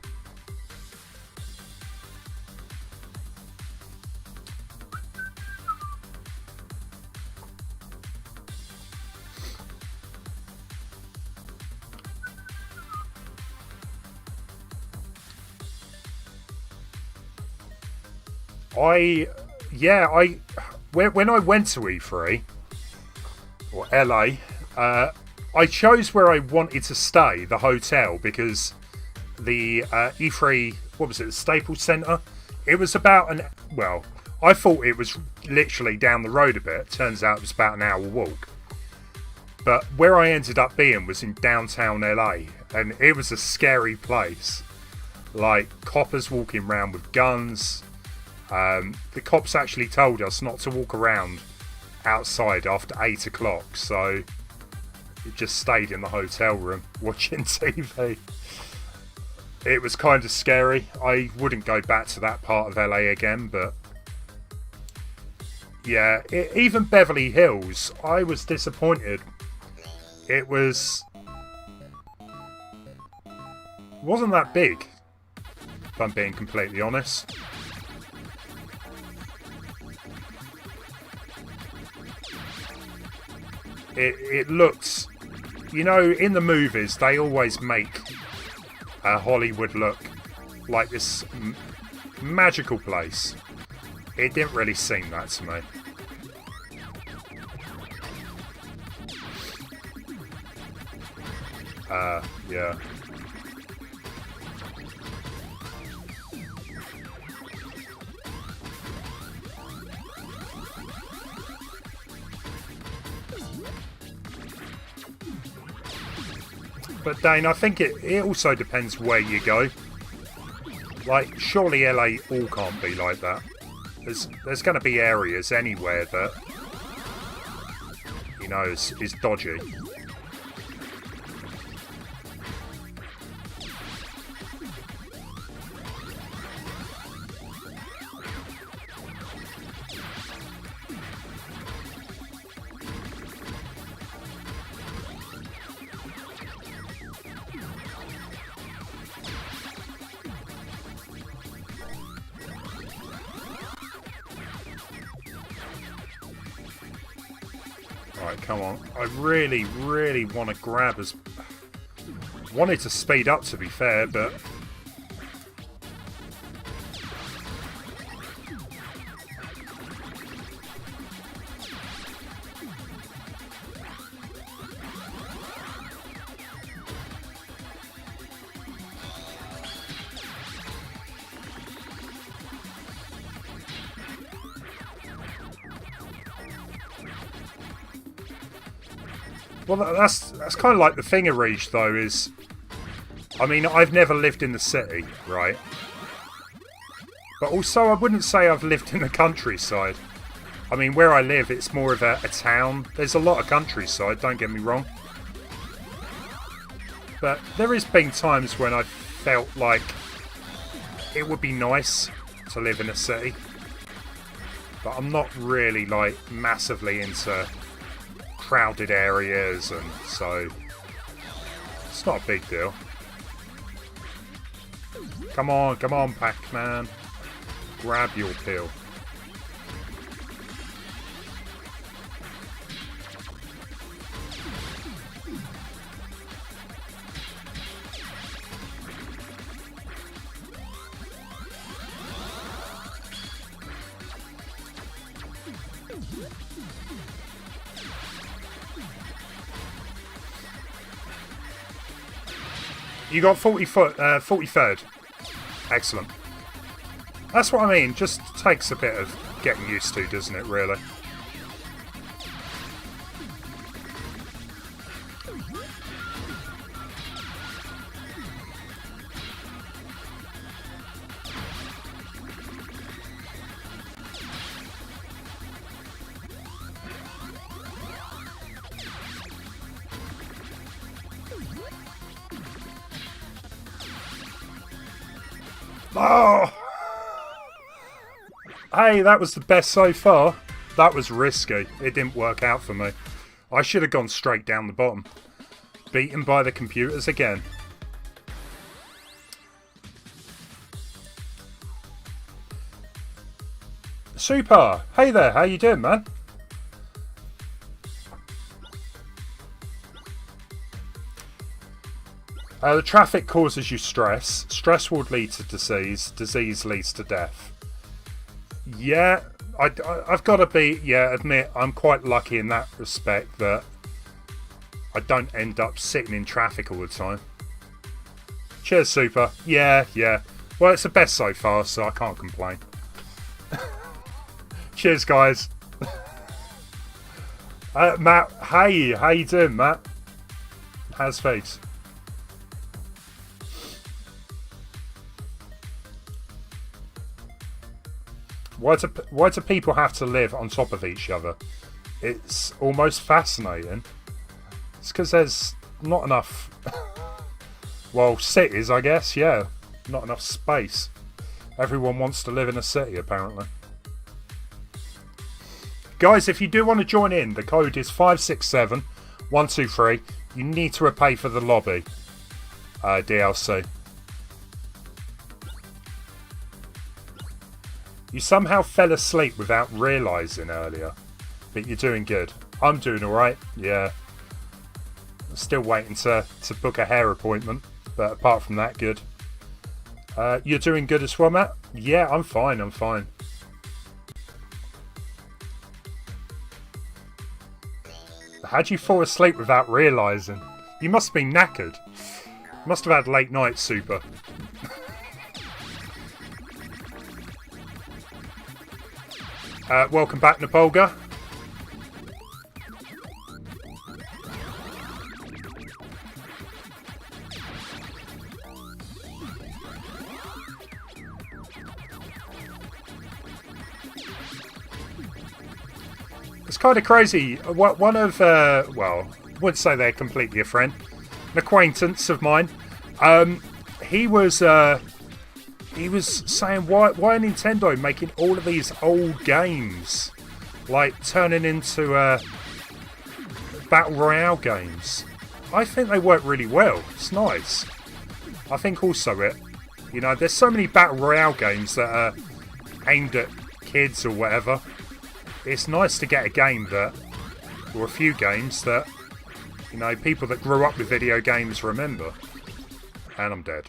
When I went to E3 or LA, I chose where I wanted to stay, the hotel, because the E3, what was it, the Staples Center? It was about I thought it was literally down the road a bit. Turns out it was about an hour walk. But where I ended up being was in downtown LA, and it was a scary place. Like coppers walking around with guns. The cops actually told us not to walk around outside after 8 o'clock, so we just stayed in the hotel room watching TV. It was kind of scary. I wouldn't go back to that part of LA again, but yeah, even Beverly Hills, I was disappointed. It wasn't that big, if I'm being completely honest. It looks, in the movies they always make Hollywood look like this magical place. It didn't really seem that to me. Yeah. But Dane, I think it also depends where you go. Like, surely LA all can't be like that. There's going to be areas anywhere that, is dodgy. Right, come on. I really, really want to grab as... Wanted to speed up, to be fair, but... Well, that's kind of like the thing of Reach, though, is... I mean, I've never lived in the city, right? But also, I wouldn't say I've lived in the countryside. I mean, where I live, it's more of a town. There's a lot of countryside, don't get me wrong. But there has been times when I felt like it would be nice to live in a city. But I'm not really, like, massively into... crowded areas, and so it's not a big deal. Come on, Pac Man. Grab your pill. You got 43rd. Excellent. That's what I mean. Just takes a bit of getting used to, doesn't it, really? Oh! Hey, that was the best so far. That was risky. It didn't work out for me. I should have gone straight down the bottom. Beaten by the computers again. Super! Hey there, how you doing, man? The traffic causes you stress. Stress will lead to disease. Disease leads to death. Yeah, I've got to admit, I'm quite lucky in that respect that I don't end up sitting in traffic all the time. Cheers, Super. Yeah. Well, it's the best so far, so I can't complain. Cheers, guys. Matt, hey, how you doing, Matt? How's things? Why do people have to live on top of each other? It's almost fascinating. It's because there's not enough... well, cities, I guess, yeah. Not enough space. Everyone wants to live in a city, apparently. Guys, if you do want to join in, the code is 567123. You need to pay for the lobby DLC. You somehow fell asleep without realising earlier, but you're doing good. I'm doing alright, yeah. I'm still waiting to book a hair appointment, but apart from that, good. You're doing good as well, Matt? Yeah, I'm fine. How'd you fall asleep without realising? You must have been knackered. Must have had late night, Super. Welcome back, Napolga. It's kind of crazy. One of, well, I wouldn't say they're completely a friend, an acquaintance of mine. He was saying, why are Nintendo making all of these old games, like turning into Battle Royale games? I think they work really well. It's nice. I think also there's so many Battle Royale games that are aimed at kids or whatever. It's nice to get a game or a few games that, people that grew up with video games remember. And I'm dead.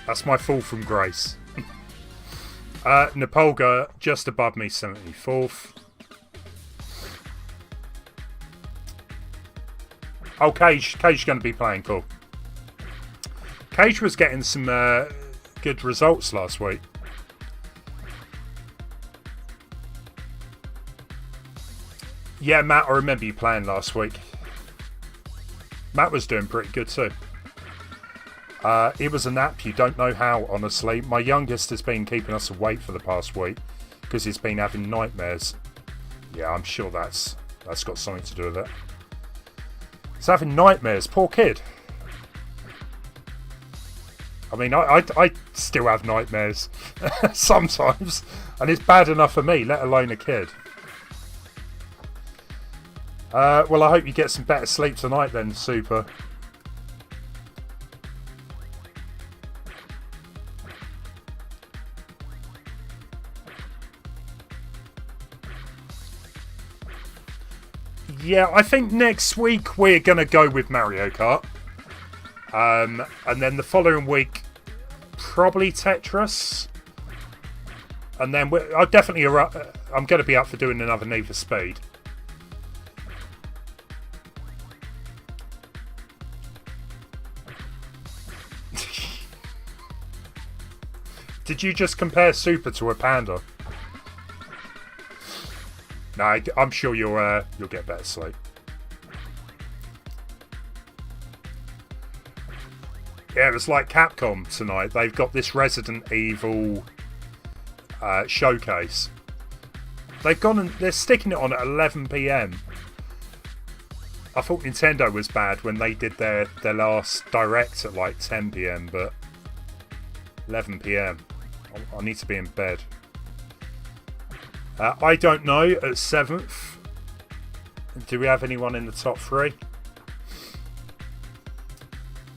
That's my fall from grace. Napolga just above me, 74th. Oh, Cage going to be playing, cool. Cage was getting some good results last week. Yeah, Matt, I remember you playing last week. Matt was doing pretty good too. It was a nap, you don't know how, honestly. My youngest has been keeping us awake for the past week because he's been having nightmares. Yeah, I'm sure that's got something to do with it. He's having nightmares, poor kid. I mean, I still have nightmares sometimes, and it's bad enough for me, let alone a kid. Well, I hope you get some better sleep tonight then, Super. Yeah, I think next week we're going to go with Mario Kart. And then the following week, probably Tetris. And then I'm going to be up for doing another Need for Speed. Did you just compare Super to a panda? No, I'm sure you'll get better sleep. Yeah, it was like Capcom tonight. They've got this Resident Evil showcase. They've gone and they're sticking it on at 11 PM. I thought Nintendo was bad when they did their last direct at like 10 PM, but 11 PM. I need to be in bed. I don't know at 7th. Do we have anyone in the top 3?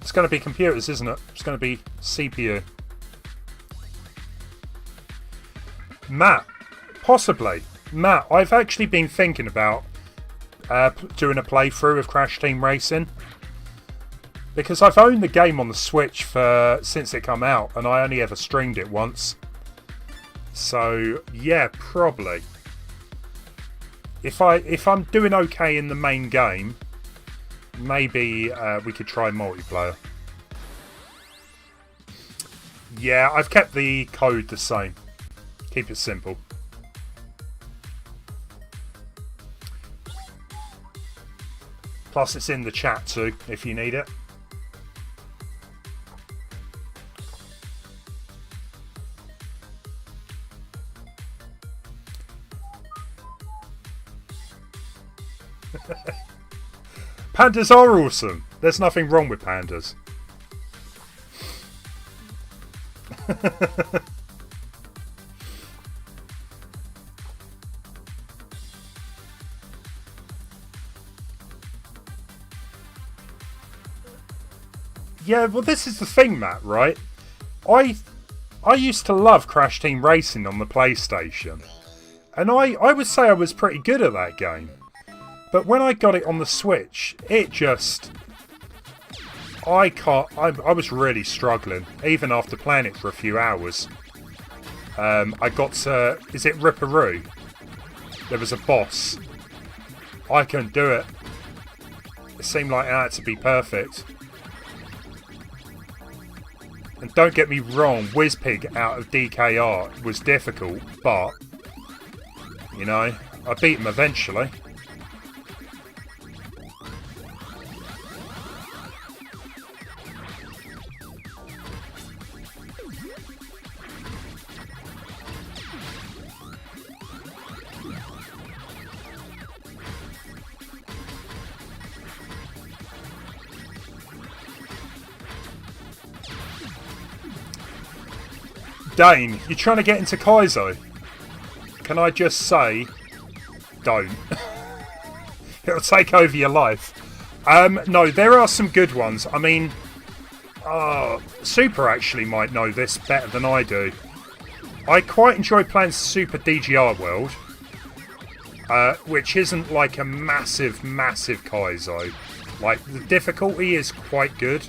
It's going to be computers, isn't it? It's going to be CPU. Matt, possibly. Matt, I've actually been thinking about doing a playthrough of Crash Team Racing. Because I've owned the game on the Switch since it came out, and I only ever streamed it once. So, yeah, probably. If I'm doing okay in the main game, maybe we could try multiplayer. Yeah, I've kept the code the same. Keep it simple. Plus, it's in the chat too, if you need it. Pandas are awesome. There's nothing wrong with pandas. Yeah, well, this is the thing, Matt, right? I used to love Crash Team Racing on the PlayStation. And I would say I was pretty good at that game. But when I got it on the Switch, it just... I was really struggling, even after playing it for a few hours. I got to... Is it Ripperoo? There was a boss. I couldn't do it. It seemed like it had to be perfect. And don't get me wrong, Whizpig out of DKR was difficult, but... You know, I beat him eventually. Dane, you're trying to get into Kaizo. Can I just say, don't. It'll take over your life. No, there are some good ones. I mean, Super actually might know this better than I do. I quite enjoy playing Super DGR World, which isn't like a massive Kaizo. Like, the difficulty is quite good.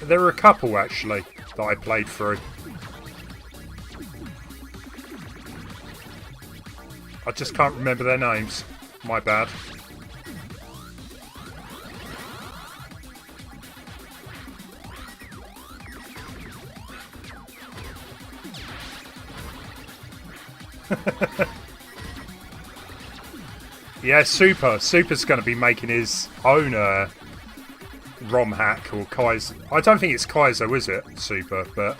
There were a couple, actually, that I played through. I just can't remember their names. My bad. Yeah, Super's going to be making his own ROM hack or Kaizo. I don't think it's Kaizo, is it? Super, but...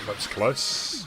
That's close.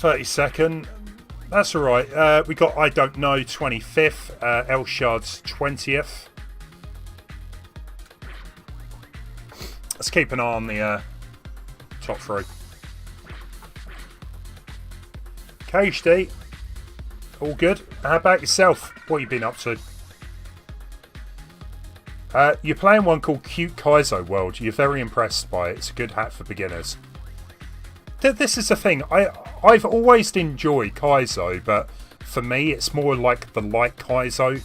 .32. That's alright. We got I Don't Know 25th, Elshard's 20th. Let's keep an eye on the top 3. KHD, all good. How about yourself? What have you been up to? You're playing one called Cute Kaizo World. You're very impressed by it. It's a good hack for beginners. This is the thing. I've always enjoyed Kaizo, but for me, it's more like the light Kaizo.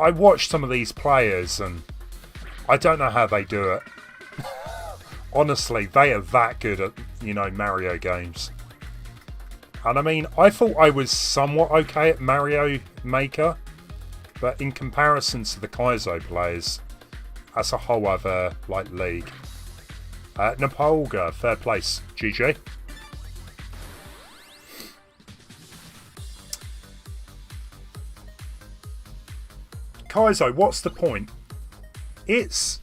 I watch some of these players, and I don't know how they do it. Honestly, they are that good at, Mario games. And I mean, I thought I was somewhat okay at Mario Maker, but in comparison to the Kaizo players, that's a whole other, league. Nepalga, third place. GG. Kaizo, what's the point? It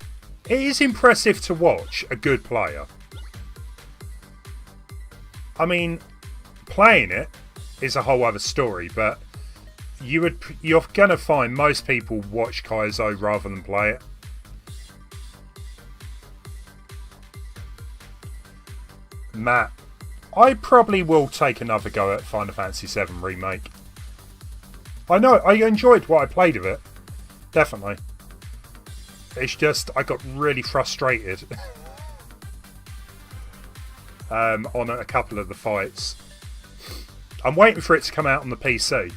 is impressive to watch a good player. I mean, playing it is a whole other story, but you're gonna find most people watch Kaizo rather than play it. Matt, I probably will take another go at Final Fantasy VII Remake. I know, I enjoyed what I played of it. Definitely. It's just, I got really frustrated on a couple of the fights. I'm waiting for it to come out on the PC,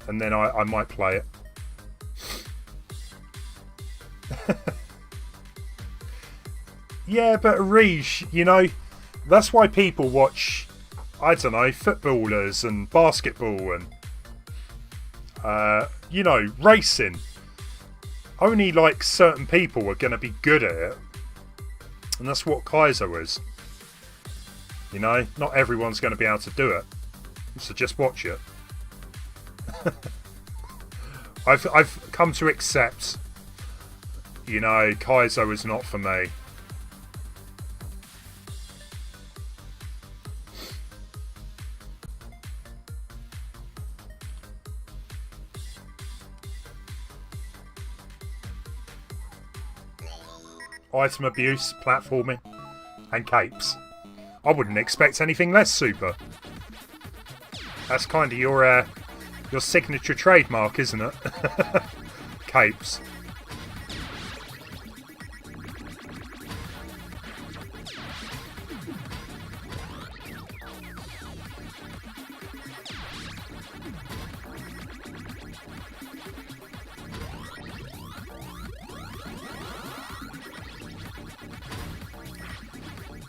and then I might play it. Yeah, but Arij, that's why people watch, I don't know, footballers and basketball and, racing. Only, certain people are going to be good at it. And that's what Kaizo is. Not everyone's going to be able to do it. So just watch it. I've come to accept, Kaizo is not for me. Item abuse, platforming, and capes. I wouldn't expect anything less super. That's kind of your signature trademark, isn't it? Capes.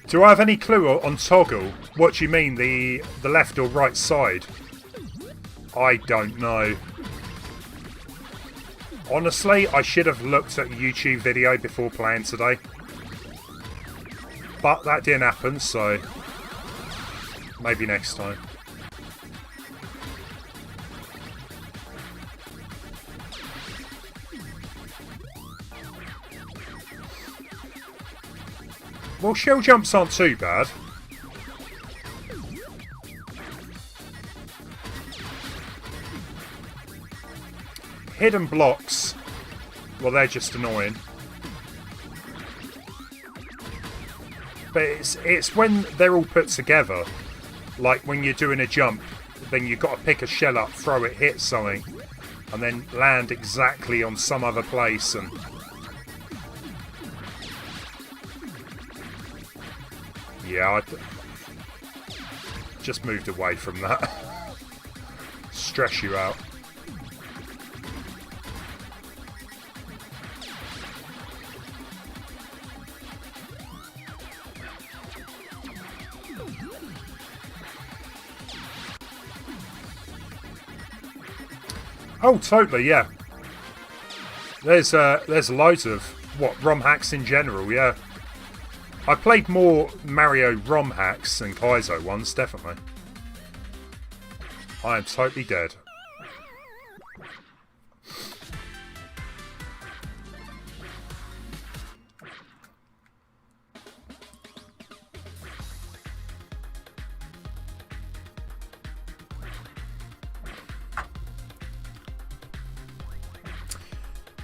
Do I have any clue on toggle? What do you mean, the left or right side? I don't know. Honestly, I should have looked at a YouTube video before playing today. But that didn't happen, so maybe next time. Well, shell jumps aren't too bad. Hidden blocks, well, they're just annoying. But it's when they're all put together. Like when you're doing a jump, then you've got to pick a shell up, throw it, hit something, and then land exactly on some other place. And yeah, I just moved away from that. Stress you out. Oh, totally, yeah. There's loads of ROM hacks in general, yeah. I played more Mario ROM hacks than Kaizo ones, definitely. I am totally dead.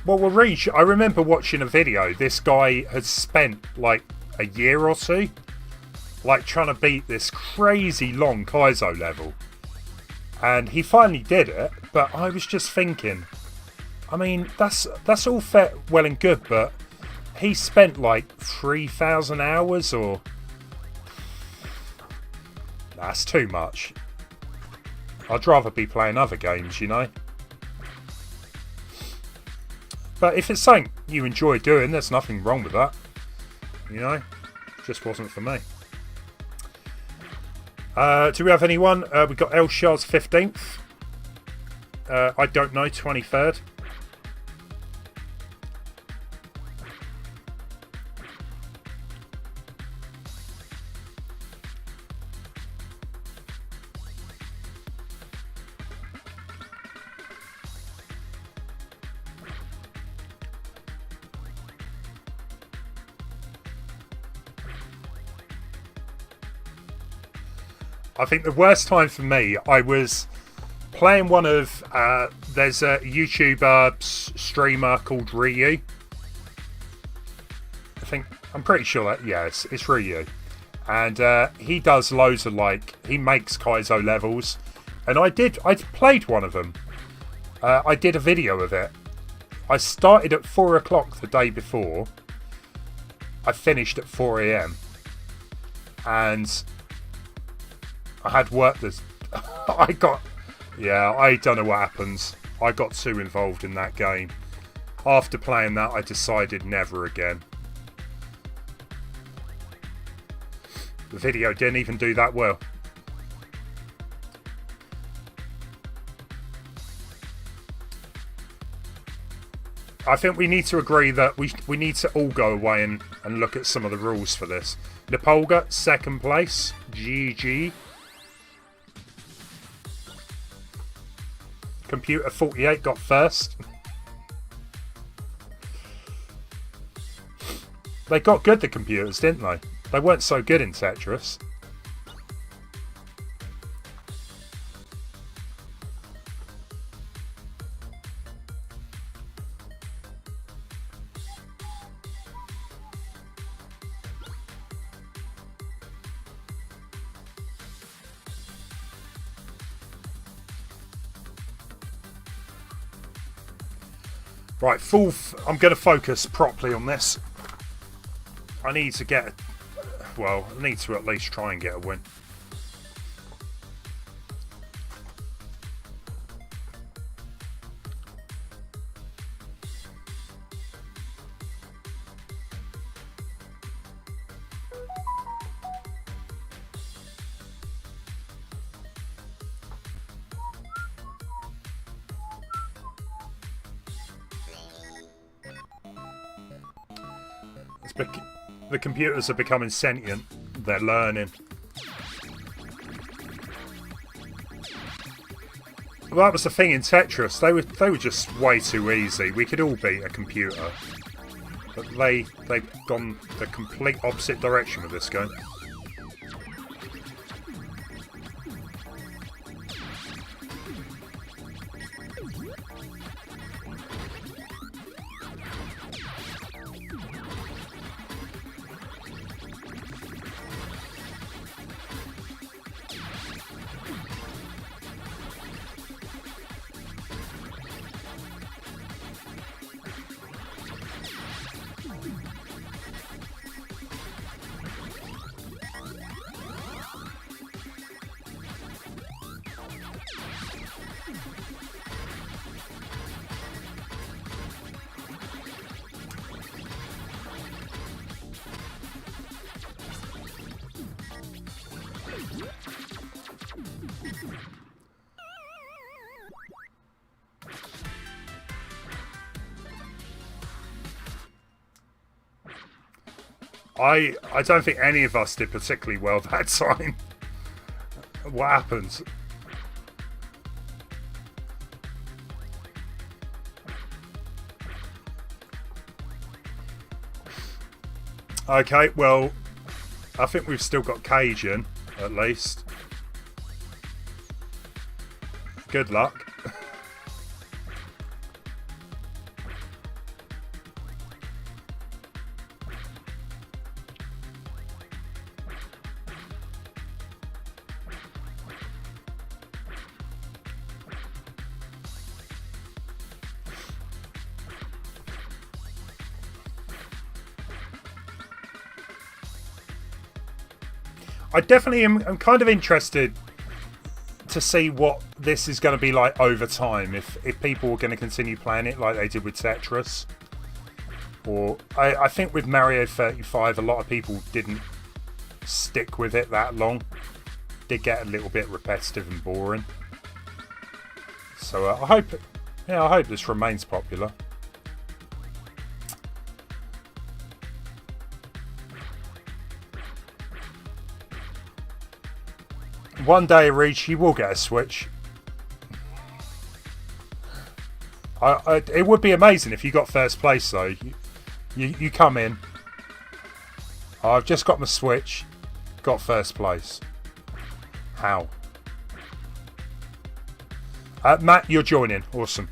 Well, we'll reach. I remember watching a video. This guy had spent like a year or two, like trying to beat this crazy long Kaizo level. And he finally did it, but I was just thinking, I mean, that's all fair, well and good, but he spent like 3,000 hours or... That's too much. I'd rather be playing other games, you know. But if it's something you enjoy doing, there's nothing wrong with that. You know, just wasn't for me. Do we have anyone? We've got Elshar's 15th. I don't know, 23rd. I think the worst time for me, I was playing one of... there's a YouTuber streamer called Ryu. I'm pretty sure that... Yeah, it's Ryu. And he does loads of, like... He makes Kaizo levels. And I played one of them. I did a video of it. I started at 4 o'clock the day before. I finished at 4 a.m. And... I had work this. I don't know what happens. I got too involved in that game. After playing that, I decided never again. The video didn't even do that well. I think we need to agree that we need to all go away and look at some of the rules for this. Nepolga, second place. GG. Computer 48 got first. They got good, the computers, didn't they? They weren't so good in Tetris. Right, I'm going to focus properly on this. I need to get... Well, I need to at least try and get a win. The computers are becoming sentient. They're learning. Well, that was the thing in Tetris. They were just way too easy. We could all beat a computer, but they've gone the complete opposite direction with this game. I don't think any of us did particularly well that time. What happened? Okay, well, I think we've still got Cajun, at least. Good luck. I definitely am. I'm kind of interested to see what this is going to be like over time. If people are going to continue playing it like they did with Tetris, or I think with Mario 35, a lot of people didn't stick with it that long. Did get a little bit repetitive and boring. So I hope this remains popular. One day, Reach, you will get a Switch. It would be amazing if you got first place, though. You come in. I've just got my Switch. Got first place. How? Matt, you're joining. Awesome.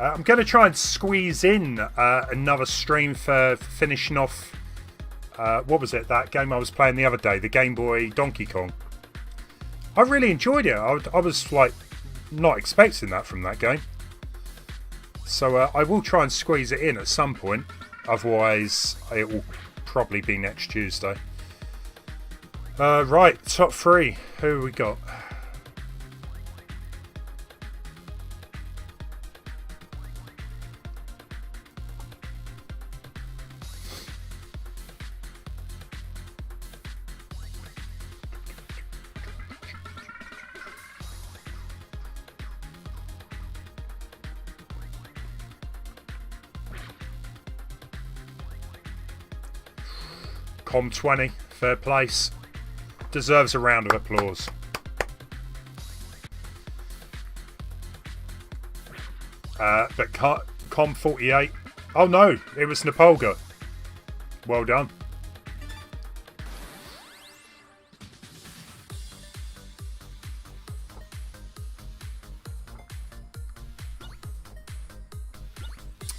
I'm going to try and squeeze in another stream for finishing off. What was it? That game I was playing the other day, the Game Boy Donkey Kong. I really enjoyed it. I was like not expecting that from that game. So I will try and squeeze it in at some point. Otherwise, it will probably be next Tuesday. Right, top 3. Who have we got? Com20, third place. Deserves a round of applause. But Com48. Oh no, it was Nepolga. Well done.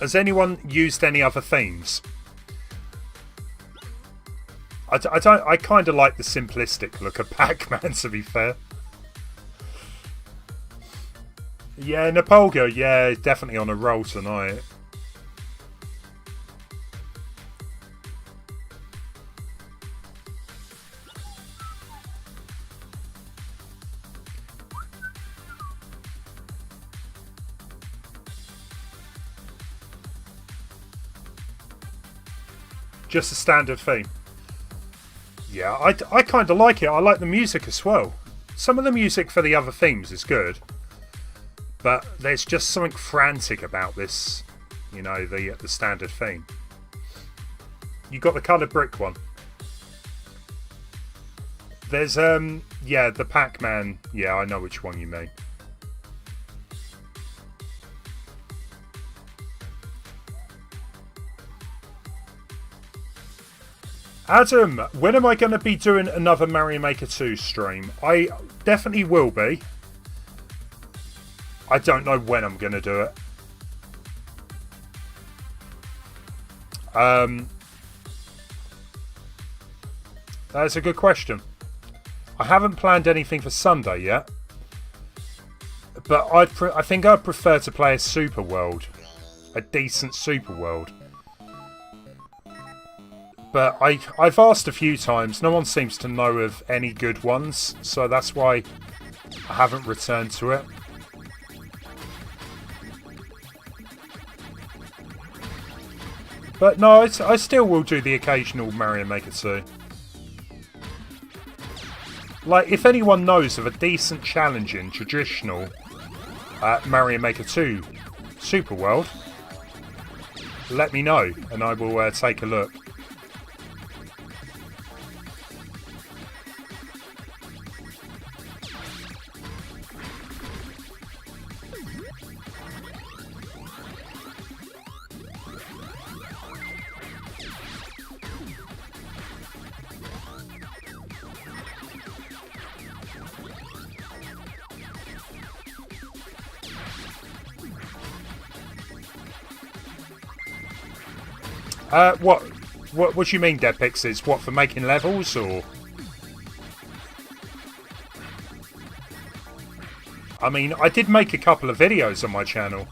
Has anyone used any other themes? I kind of like the simplistic look of Pac Man, to be fair. Yeah, Nepolga, yeah, definitely on a roll tonight. Just a standard theme. Yeah, I kind of like it. I like the music as well. Some of the music for the other themes is good. But there's just something frantic about this, you know, the standard theme. You got the coloured brick one. There's, yeah, the Pac Man. Yeah, I know which one you mean. Adam, when am I going to be doing another Mario Maker 2 stream? I definitely will be. I don't know when I'm going to do it. That's a good question. I haven't planned anything for Sunday yet. But I think I'd prefer to play a Super World. A decent Super World. But I've asked a few times. No one seems to know of any good ones. So that's why I haven't returned to it. But no, I still will do the occasional Mario Maker 2. Like, if anyone knows of a decent challenging traditional Mario Maker 2 Super World, let me know and I will take a look. What do you mean, Dead Pixies? What, for making levels, or? I mean, I did make a couple of videos on my channel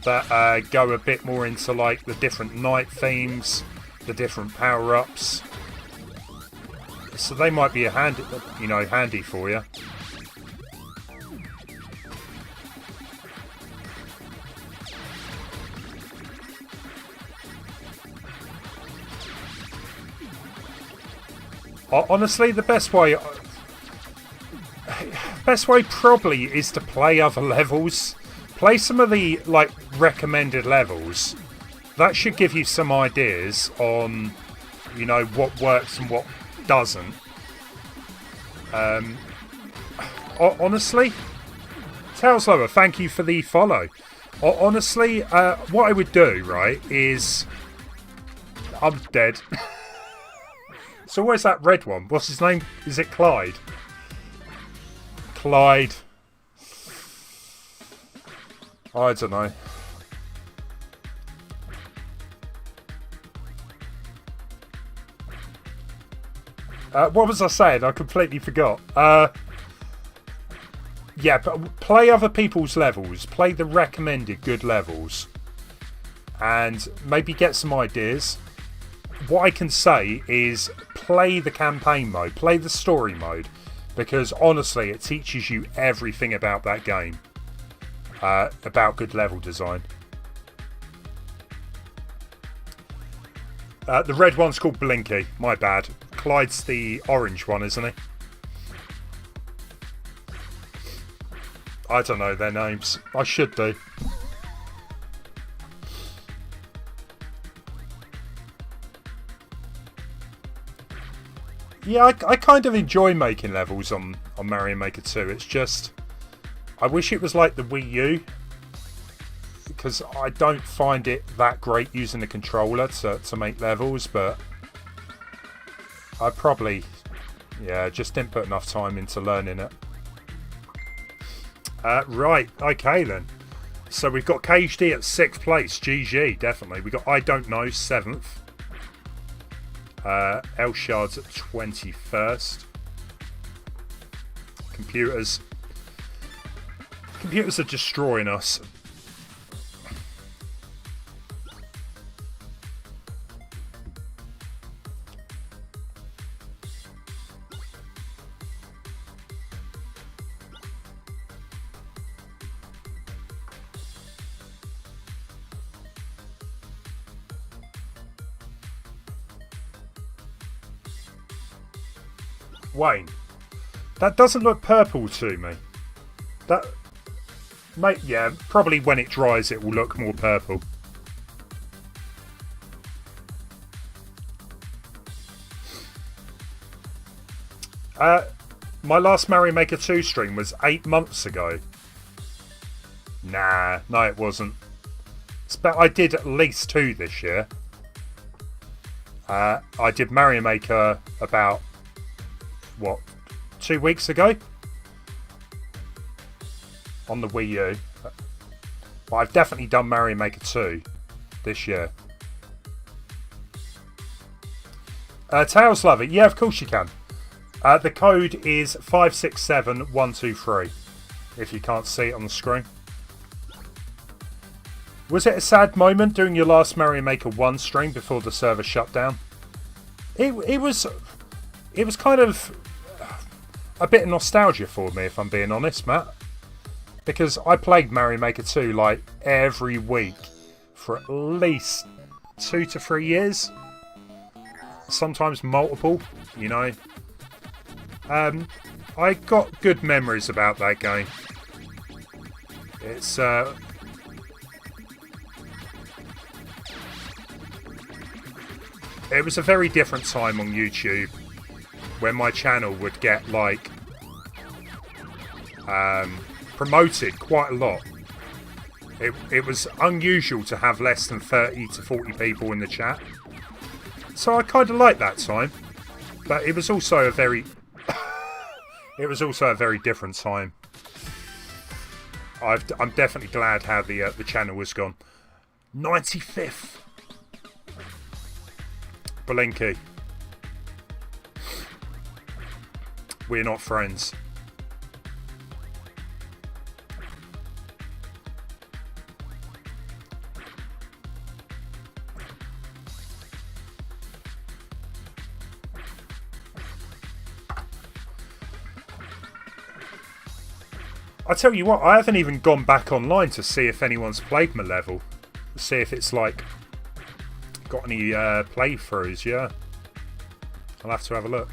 that go a bit more into like the different night themes, the different power-ups. So they might be handy for you. Honestly, the best way probably is to play other levels. Play some of the like recommended levels. That should give you some ideas on, you know, what works and what doesn't. Honestly, Tailslower, thank you for the follow. Honestly, what I would do, right, is I'm dead. So where's that red one? What's his name? Is it Clyde? Clyde. I don't know. What was I saying? I completely forgot. Yeah, but play other people's levels. Play the recommended good levels. And maybe get some ideas. What I can say is play the campaign mode. Play the story mode. Because honestly, it teaches you everything about that game. About good level design. The red one's called Blinky. My bad. Clyde's the orange one, isn't he? I don't know their names. I should do. Yeah, I kind of enjoy making levels on Mario Maker 2. It's just, I wish it was like the Wii U, because I don't find it that great using the controller to make levels, but I probably, yeah, just didn't put enough time into learning it. Right, okay then. So we've got KHD at 6th place, GG, definitely. We got I Don't Know, 7th. Elshard's at 21st. Computers are destroying us. Wayne, that doesn't look purple to me. That, mate, yeah, probably when it dries it will look more purple. My last Mario Maker 2 stream was 8 months ago. Nah, no it wasn't. I did at least 2 this year. I did Mario Maker about, what, 2 weeks ago? On the Wii U. But I've definitely done Mario Maker 2 this year. Tails Lover, yeah, of course you can. The code is 567123, if you can't see it on the screen. Was it a sad moment doing your last Mario Maker 1 stream before the server shut down? It was kind of a bit of nostalgia for me, if I'm being honest, Matt. Because I played Mario Maker 2 like every week for at least 2 to 3 years. Sometimes multiple, you know. I got good memories about that game. It's it was a very different time on YouTube when my channel would get like promoted quite a lot. It was unusual to have less than 30 to 40 people in the chat. So I kind of liked that time. But it was also a very different time. I'm definitely glad how the channel was gone. 95th. Blinky. We're not friends. I tell you what, I haven't even gone back online to see if anyone's played my level. See if it's like got any playthroughs. Yeah, I'll have to have a look.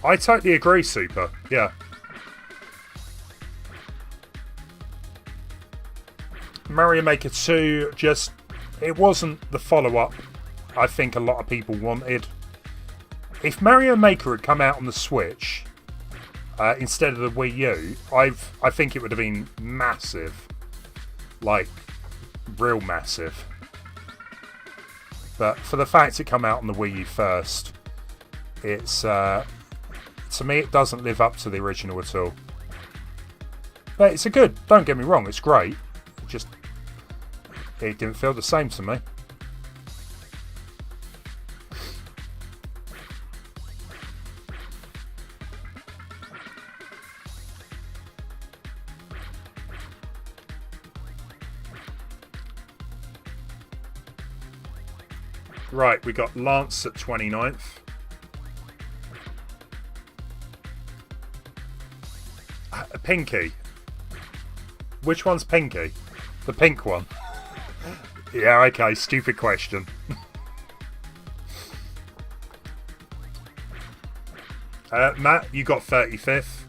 I totally agree, Super. Yeah. Mario Maker 2 just... it wasn't the follow-up I think a lot of people wanted. If Mario Maker had come out on the Switch instead of the Wii U, I think it would have been massive. Like, real massive. But for the fact it come out on the Wii U first, it's... to me, it doesn't live up to the original at all. But it's a good... don't get me wrong, it's great. It just... it didn't feel the same to me. Right, we got Lance at 29th. Pinky. Which one's Pinky? The pink one. Yeah, okay, stupid question. Matt, you got 35th.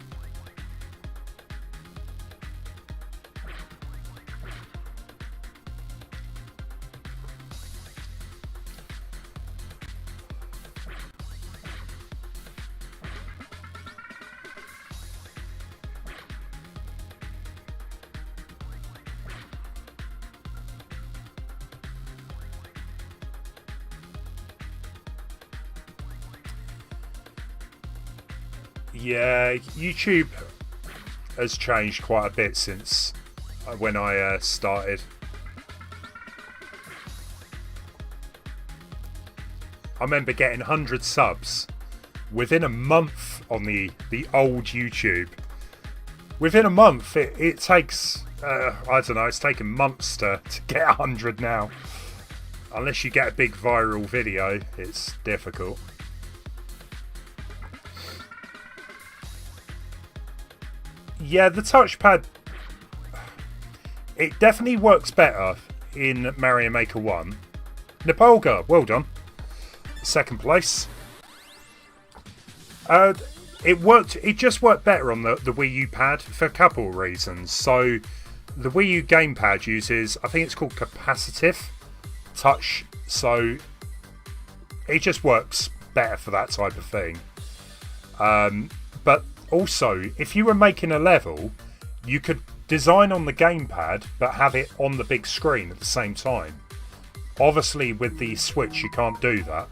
Yeah, YouTube has changed quite a bit since when I started. I remember getting 100 subs within a month on the old YouTube. Within a month, it takes, I don't know, it's taken months to get 100 now. Unless you get a big viral video, it's difficult. Yeah, the touchpad, it definitely works better in Mario Maker 1. Nepolga, well done. Second place. It just worked better on the Wii U pad for a couple of reasons. So, the Wii U gamepad uses, I think it's called capacitive touch. So, it just works better for that type of thing. But also, if you were making a level, you could design on the gamepad but have it on the big screen at the same time. Obviously, with the Switch, you can't do that.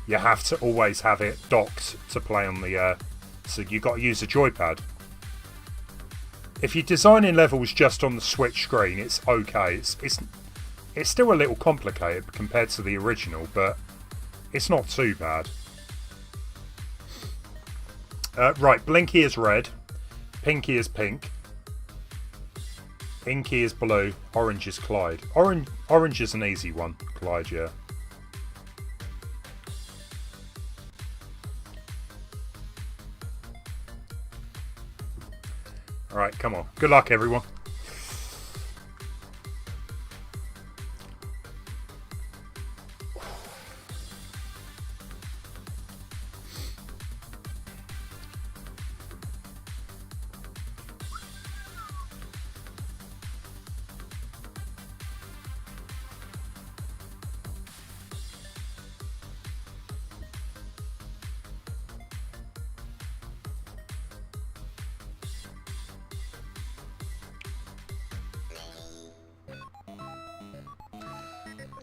You have to always have it docked to play on the... so you've got to use a joypad. If you're designing levels just on the Switch screen, it's okay. It's still a little complicated compared to the original, but it's not too bad. Right, Blinky is red, Pinky is pink, Inky is blue, orange is Clyde. Orange is an easy one, Clyde, yeah. Alright, come on. Good luck, everyone.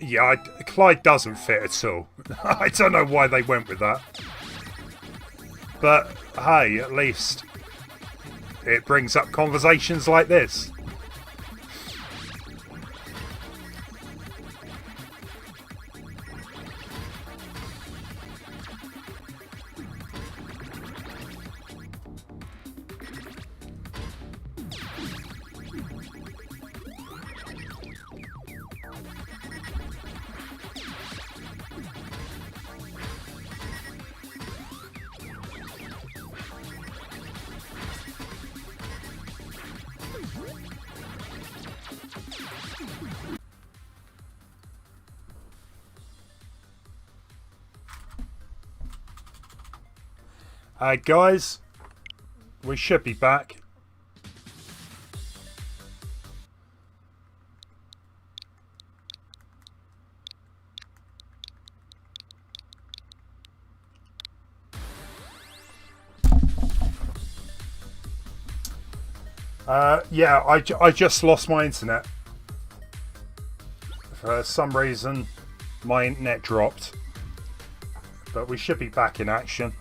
Yeah, Clyde doesn't fit at all. I don't know why they went with that. But, hey, at least it brings up conversations like this. Guys, we should be back. Yeah, I just lost my internet. For some reason, my internet dropped. But we should be back in action.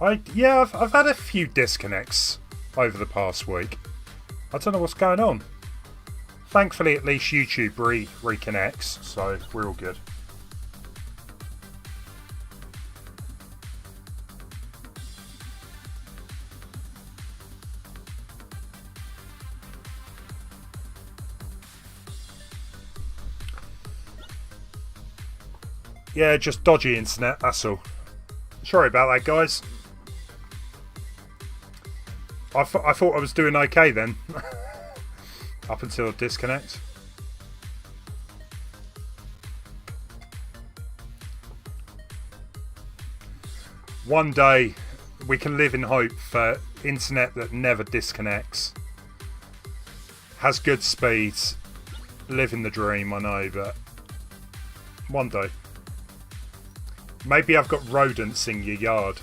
I've had a few disconnects over the past week. I don't know what's going on. Thankfully, at least YouTube reconnects, so we're all good. Yeah, just dodgy internet, that's all. Sorry about that, guys. I thought I was doing okay then. Up until disconnect. One day we can live in hope for internet that never disconnects. Has good speeds. Living the dream, I know, but one day. Maybe I've got rodents in your yard.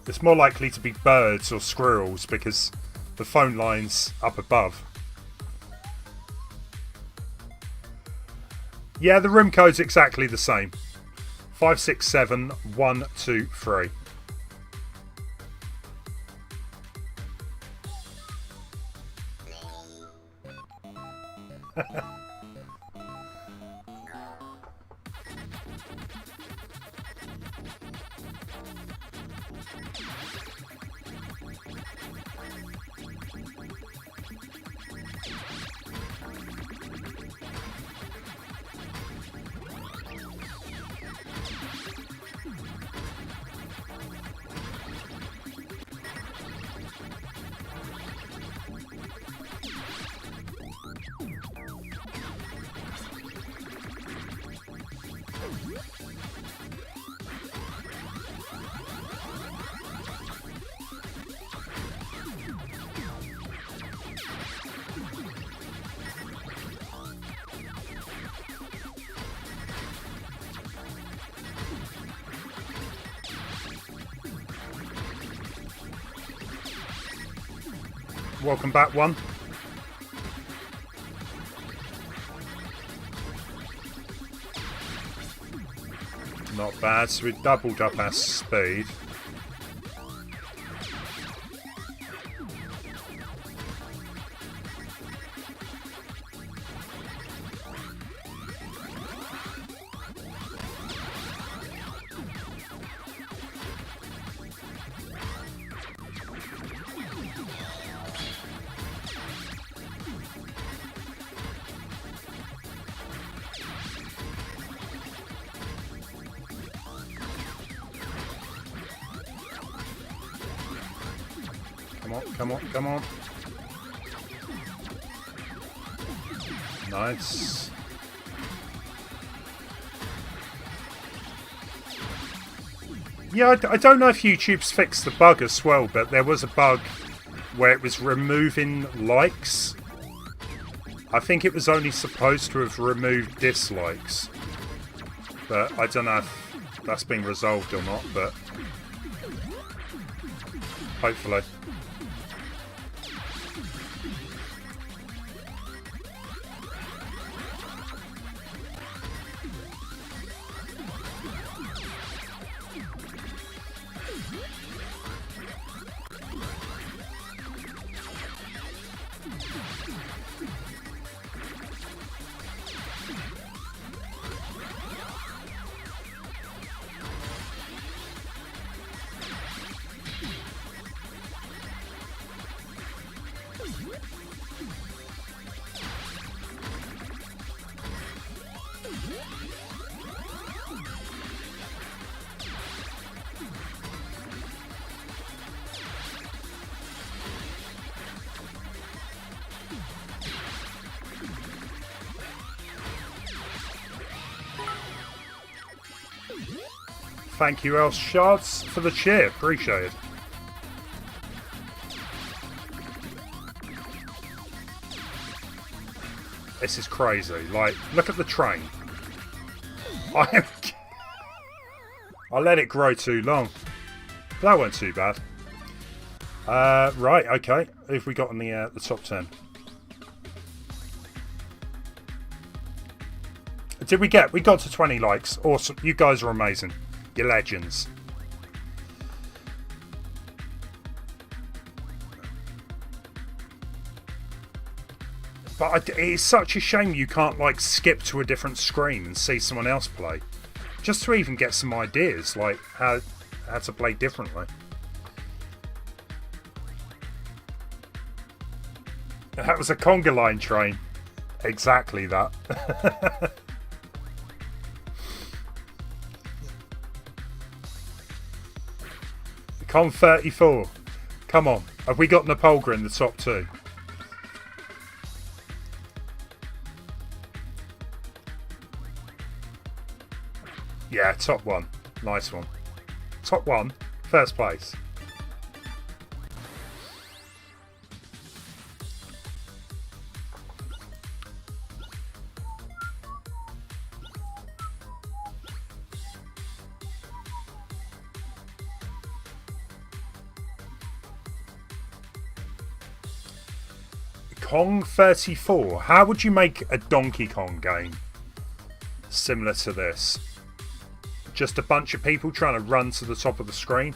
It's more likely to be birds or squirrels because the phone line's up above. Yeah, the room code's exactly the same. 567123. Welcome back, one. Not bad, so we doubled up our speed. Come on, come on. Nice. Yeah, I don't know if YouTube's fixed the bug as well, but there was a bug where it was removing likes. I think it was only supposed to have removed dislikes. But I don't know if that's been resolved or not, but hopefully. Thank you, El Shards, for the cheer. Appreciate it. This is crazy. Like, look at the train. I let it grow too long. That weren't too bad. Right, okay. Who have we got in the top 10? Did we get? We got to 20 likes. Awesome. You guys are amazing. You're legends. But it is such a shame you can't, like, skip to a different screen and see someone else play. Just to even get some ideas, like, how to play differently. That was a conga line train. Exactly that. Con 34. Come on. Have we got Napolga in the top 2? Yeah, top 1. Nice one. Top 1. First place. Kong 34. How would you make a Donkey Kong game similar to this? Just a bunch of people trying to run to the top of the screen.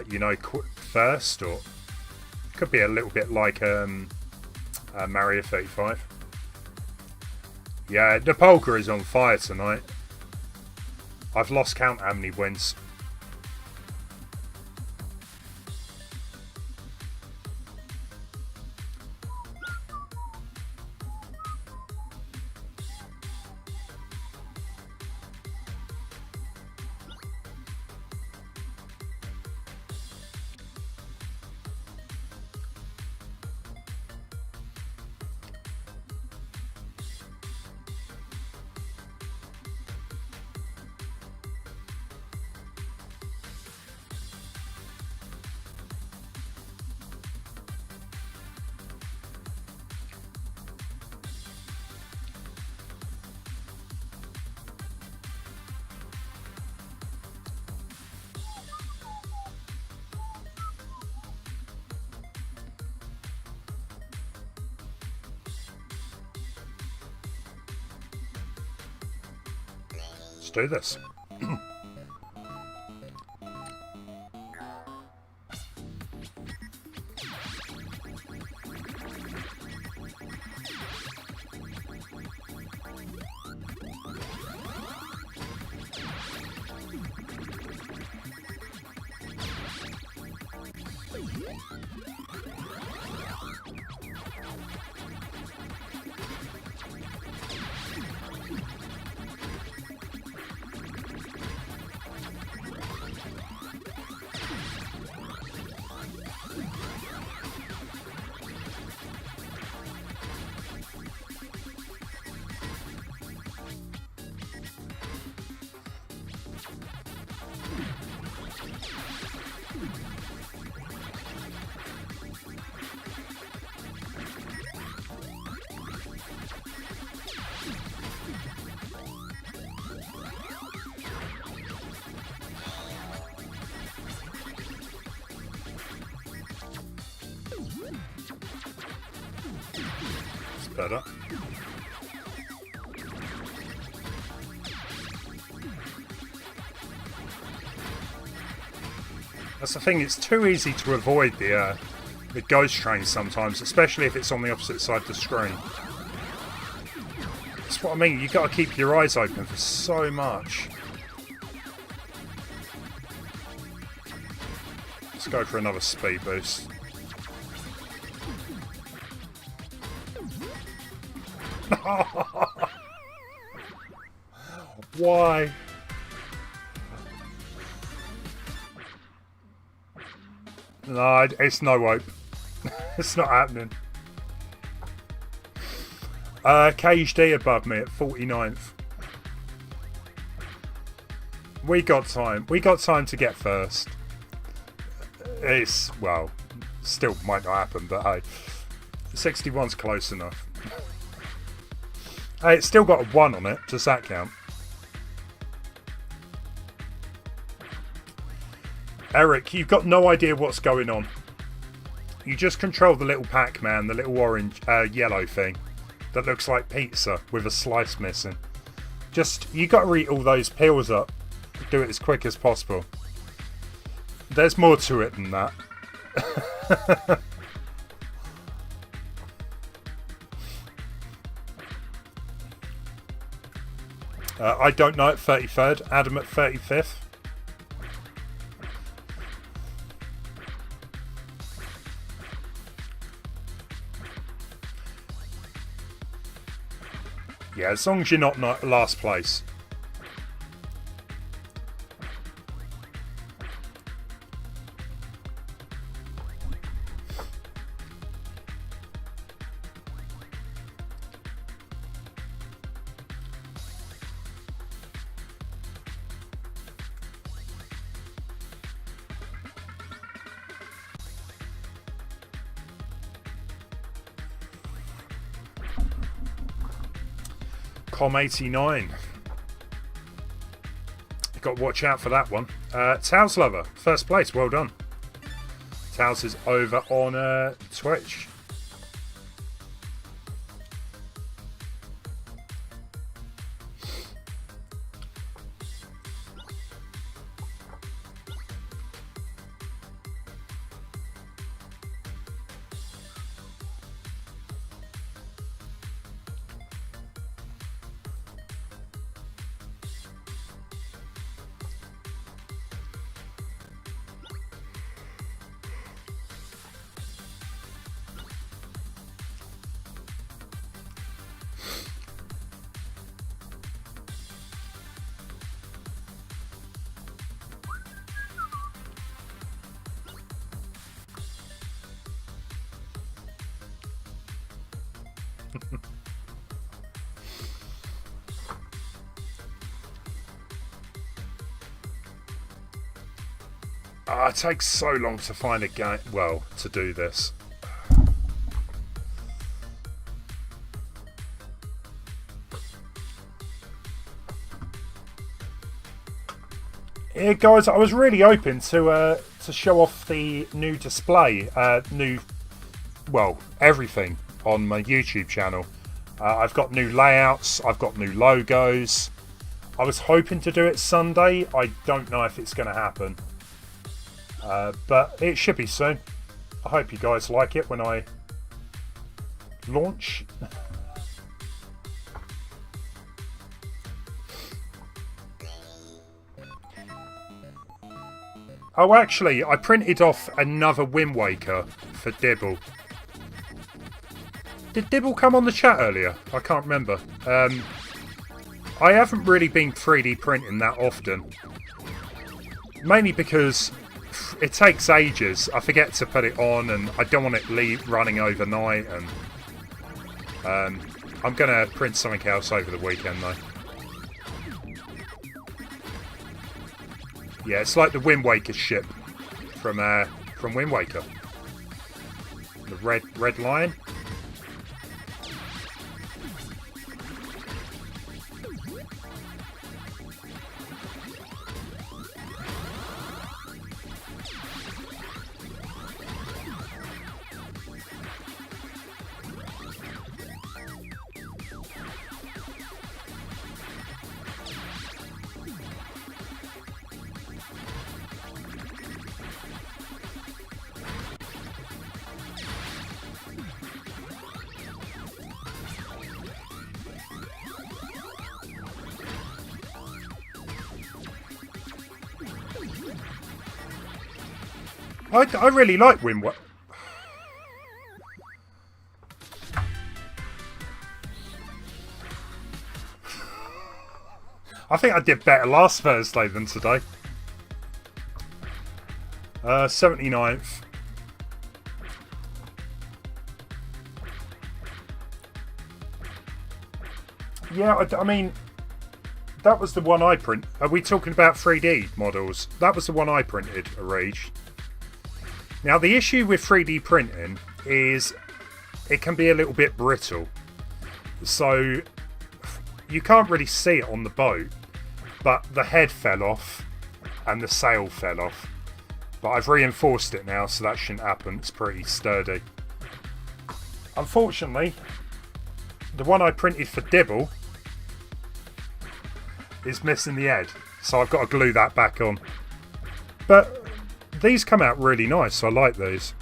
You know, first, or could be a little bit like Mario 35. Yeah, Napolga is on fire tonight. I've lost count how many wins. Let's do this. Better. That's the thing, it's too easy to avoid the ghost train sometimes, especially if it's on the opposite side of the screen. That's what I mean, you've got to keep your eyes open for so much. Let's go for another speed boost. Why? No, it's no hope. It's not happening. Cage D above me at 49th. We got time. We got time to get first. It's, well, still might not happen, but hey, 61's close enough. Hey, it's still got a 1 on it. Does that count? Eric, you've got no idea what's going on. You just control the little Pac Man, the little orange, yellow thing that looks like pizza with a slice missing. Just, you got to eat all those pills up. Do it as quick as possible. There's more to it than that. I don't know at 33rd. Adam at 35th. Yeah, as long as you're not last place. Com89. You've got to watch out for that one. Towels Lover, first place, well done. Towels is over on Twitch. It takes so long to find a game. Well, to do this. Yeah, guys, I was really hoping to show off the new display, well, everything on my YouTube channel. I've got new layouts, I've got new logos. I was hoping to do it Sunday. I don't know if it's going to happen. But it should be soon. I hope you guys like it when I launch. Oh, actually, I printed off another Wind Waker for Dibble. Did Dibble come on the chat earlier? I can't remember. I haven't really been 3D printing that often. Mainly because it takes ages. I forget to put it on, and I don't want it running overnight. And I'm going to print something else over the weekend, though. Yeah, it's like the Wind Waker ship from Wind Waker. The red lion. I really like Wind Waker. I think I did better last Thursday than today. 79th. Yeah, I mean, that was the one I print. Are we talking about 3D models? That was the one I printed, Rage. Now, the issue with 3D printing is it can be a little bit brittle. So, you can't really see it on the boat, but the head fell off and the sail fell off. But I've reinforced it now, so that shouldn't happen. It's pretty sturdy. Unfortunately, the one I printed for Dibble is missing the head, so I've got to glue that back on. But these come out really nice. I like these.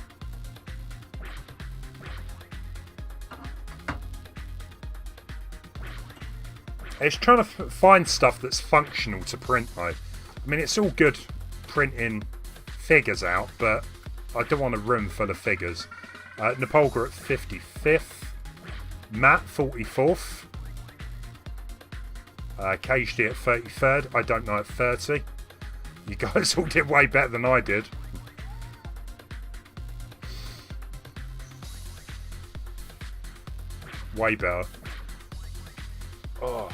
It's trying to find stuff that's functional to print though. I mean, it's all good printing figures out, but I don't want a room full of figures. Nepolga at 55th, Matt 44th, KHD at 33rd, I don't know at 30. You guys all did way better than I did. Way better. Oh.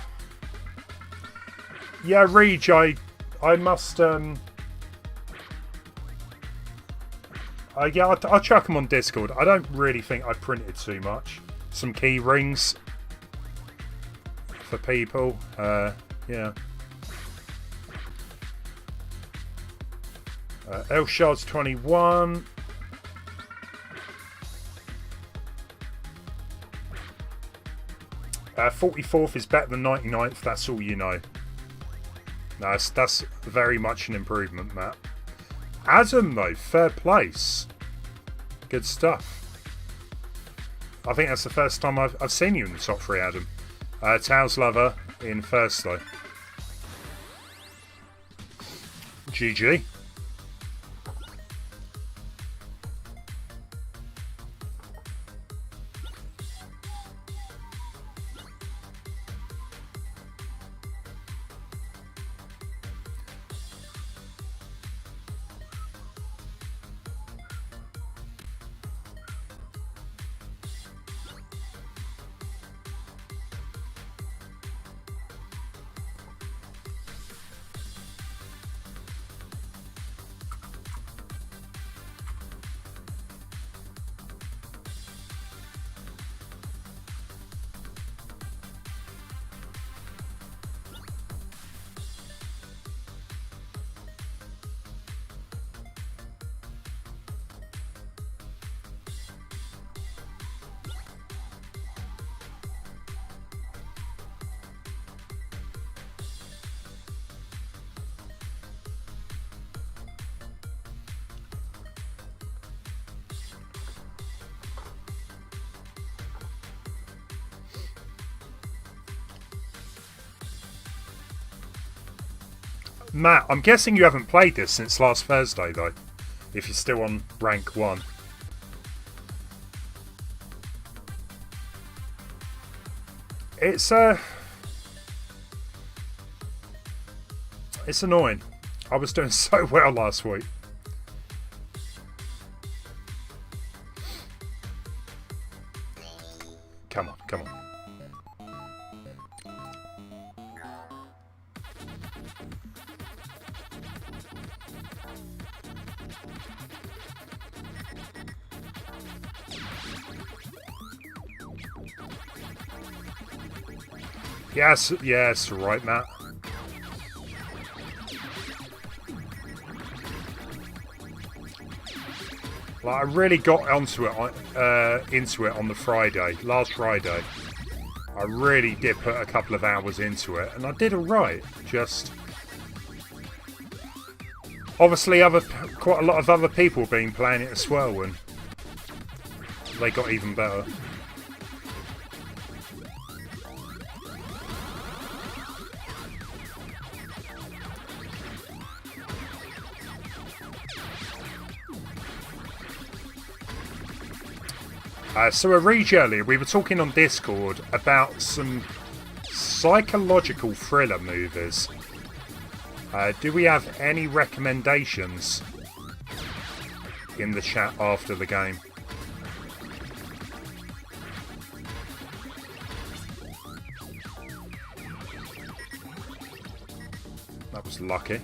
Yeah, Reg, I must yeah, I'll chuck them on Discord. I don't really think I printed too much. Some key rings for people. Yeah. L Shards 21. Uh, 44th is better than 99th. That's all you know. No, that's very much an improvement, Matt. Adam, though, third place. Good stuff. I think that's the first time I've seen you in the top three, Adam. Tails Lover in first, though. GG. Matt, I'm guessing you haven't played this since last Thursday, though, if you're still on rank 1. It's annoying. I was doing so well last week. Come on, come on. Yes, yes, right, Matt. Like, I really got onto it, into it on the Friday, last Friday. I really did put a couple of hours into it, and I did alright. Just obviously, quite a lot of other people been playing it as well, and they got even better. So originally we were talking on Discord about some psychological thriller movies. Do we have any recommendations in the chat after the game? lucky.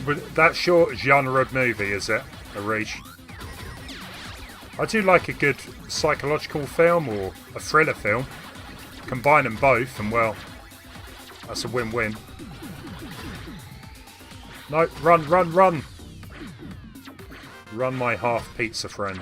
But that's your genre of movie, is it, Arish? I do like a good psychological film or a thriller film. Combine them both and, well, that's a win-win. No, run, run, run! Run, my half-pizza friend.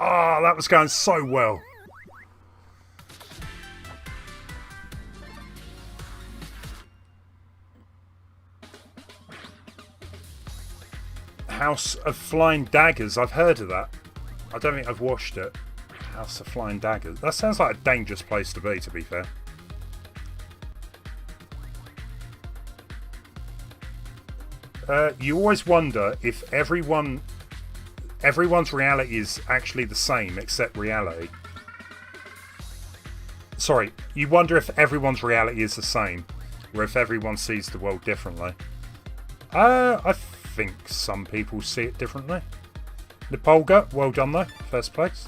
Oh, that was going so well. House of Flying Daggers. I've heard of that. I don't think I've watched it. House of Flying Daggers. That sounds like a dangerous place to be fair. You always wonder if everyone's reality is actually the same except reality. Sorry, you wonder if everyone's reality is the same, or if everyone sees the world differently. I think some people see it differently. Nepolga, well done though, first place.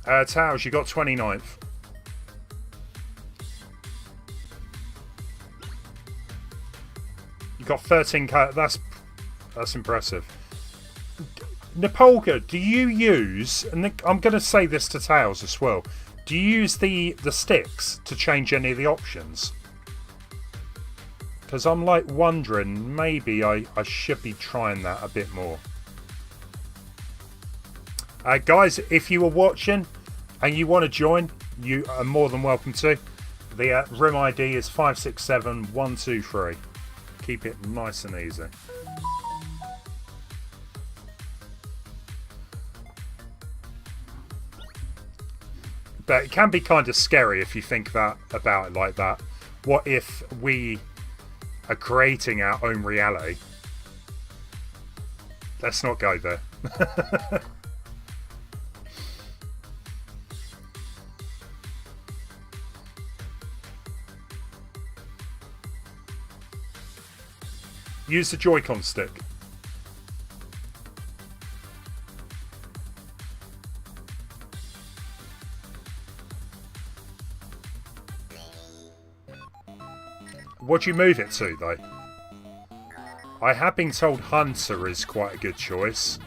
Towers, you got 29th. You got 13k. That's impressive. Nepolga, do you use? And I'm going to say this to Tails as well. Do you use the sticks to change any of the options? Because I'm like wondering, maybe I should be trying that a bit more. Guys, if you are watching and you want to join, you are more than welcome to. The room ID is 567123. Keep it nice and easy. But it can be kind of scary if you think about it like that. What if we are creating our own reality? Let's not go there. Use the Joy-Con stick. What do you move it to, though? I have been told Hunter is quite a good choice.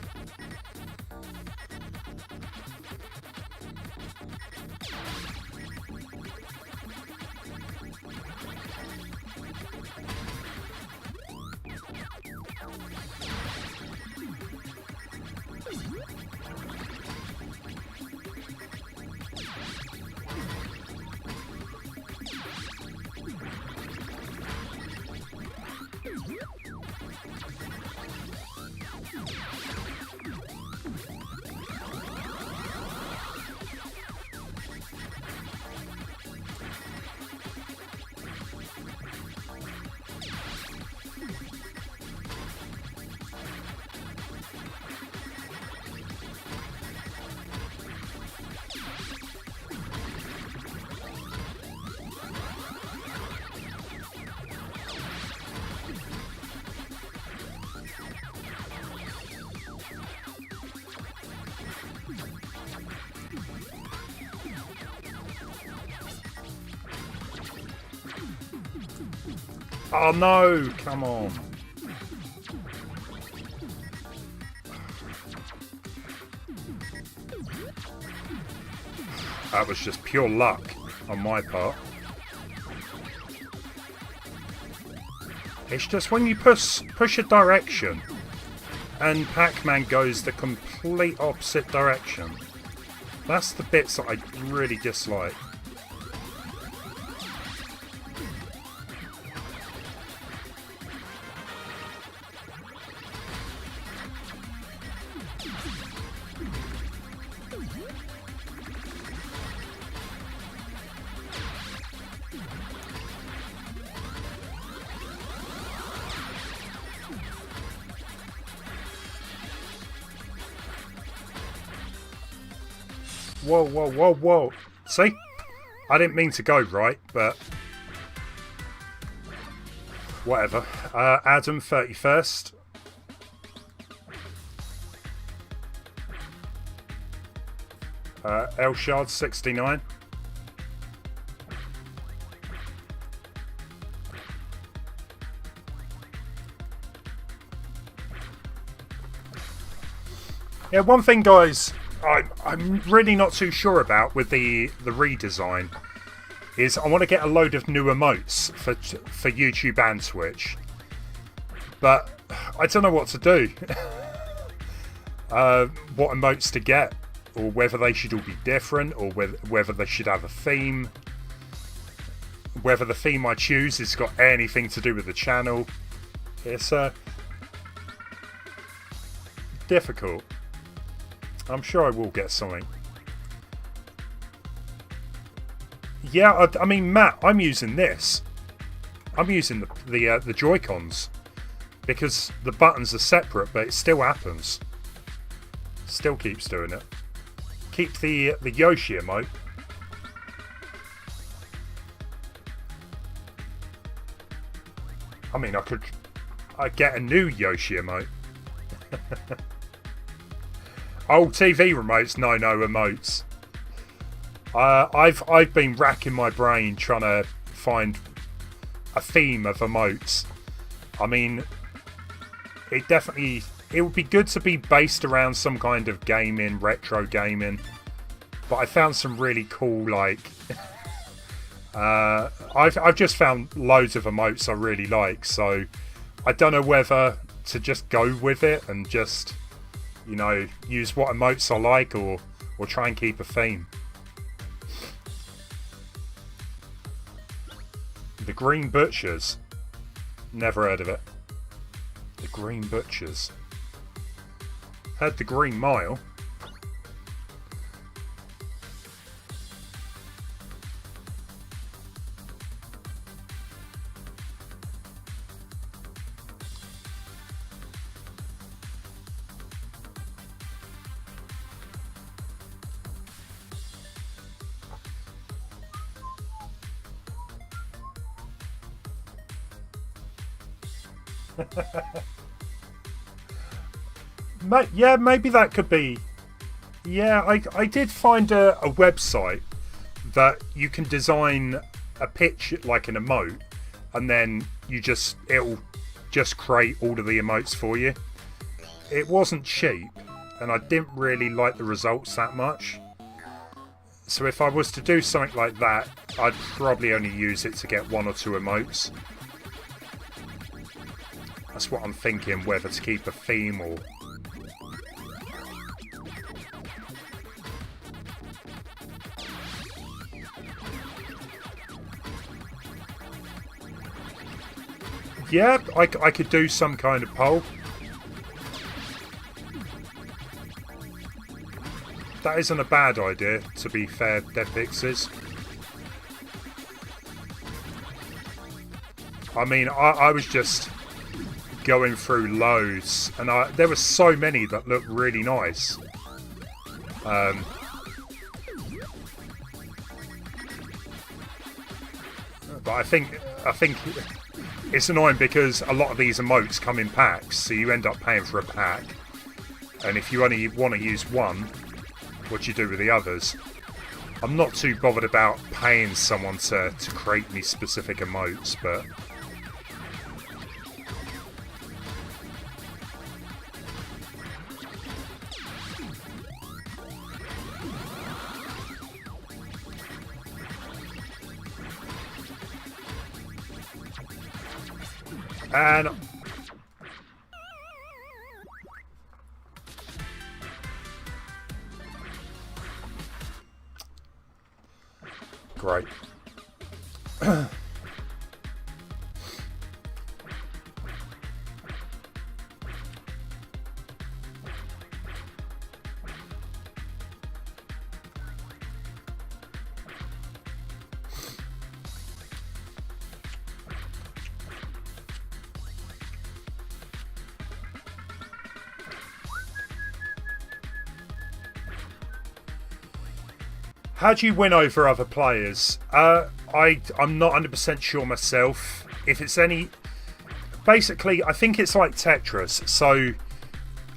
Oh no, come on. That was just pure luck on my part. It's just when you push a direction and Pac Man goes the complete opposite direction. That's the bits that I really dislike. Whoa, whoa, whoa, whoa. See? I didn't mean to go right, but... whatever. Adam, 31st. Elshard, 69. Yeah, one thing, guys... I'm really not too sure about with the redesign is I want to get a load of new emotes for YouTube and Twitch, but I don't know what to do. What emotes to get, or whether they should all be different, or whether they should have a theme, whether the theme I choose has got anything to do with the channel. It's difficult. I'm sure I will get something. Yeah, I mean, Matt, I'm using this. I'm using the Joy-Cons because the buttons are separate, but it still happens. Still keeps doing it. Keep the Yoshi emote. I mean, I'd get a new Yoshi emote. Oh, TV remotes? No emotes. I've been racking my brain trying to find a theme of emotes. I mean, it would be good to be based around some kind of gaming, retro gaming. But I found some really cool, like, I've just found loads of emotes I really like. So I don't know whether to just go with it and just, you know, use what emotes I like, or try and keep a theme. The Green Butchers. Never heard of it. The Green Butchers. Heard the Green Mile. Yeah, maybe that could be. Yeah, I did find a website that you can design a pitch like an emote, and then it'll just create all of the emotes for you. It wasn't cheap, and I didn't really like the results that much. So if I was to do something like that, I'd probably only use it to get one or two emotes. That's what I'm thinking, whether to keep a theme or... Yeah, I could do some kind of poll. That isn't a bad idea, to be fair, Dead Pixies. I mean, I was just going through loads, and there were so many that looked really nice. But I think it's annoying because a lot of these emotes come in packs, so you end up paying for a pack. And if you only want to use one, what do you do with the others? I'm not too bothered about paying someone to create me specific emotes, but And great. How do you win over other players? I'm not 100% sure myself. If it's any... Basically, I think it's like Tetris. So,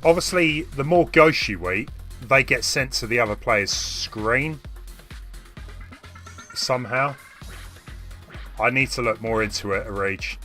obviously, the more ghosts you eat, they get sent to the other player's screen. Somehow. I need to look more into it, Arij.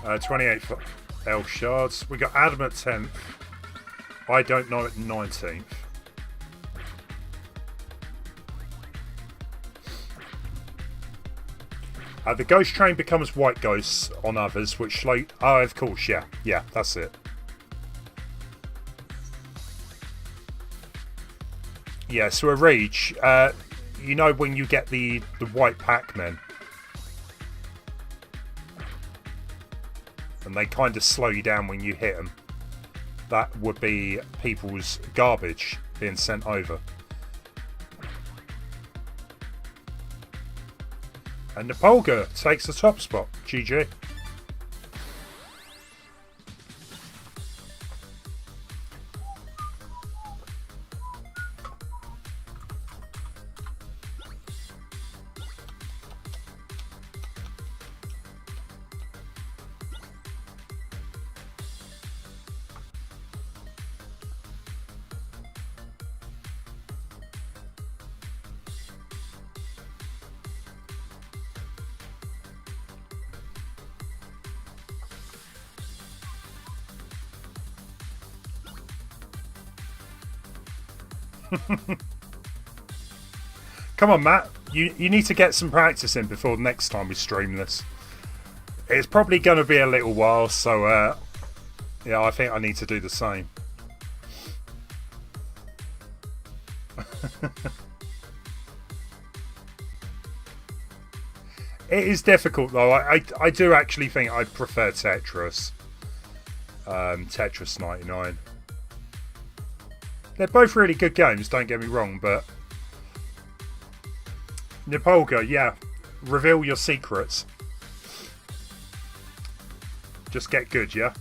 Uh, 28 for L shards. We got Adam at 10th. I don't know at 19th. The ghost train becomes white ghosts on others, which slow... Oh, of course, yeah. Yeah, that's it. Yeah, so a reach. You know when you get the white Pac Man, and they kind of slow you down when you hit them. That would be people's garbage being sent over. And Napolga takes the top spot. GG. Come on, Matt. You need to get some practice in before the next time we stream this. It's probably going to be a little while, so yeah, I think I need to do the same. It is difficult, though. I do actually think I prefer Tetris. Tetris 99. They're both really good games, don't get me wrong, but... Napolga, yeah. Reveal your secrets. Just get good, yeah?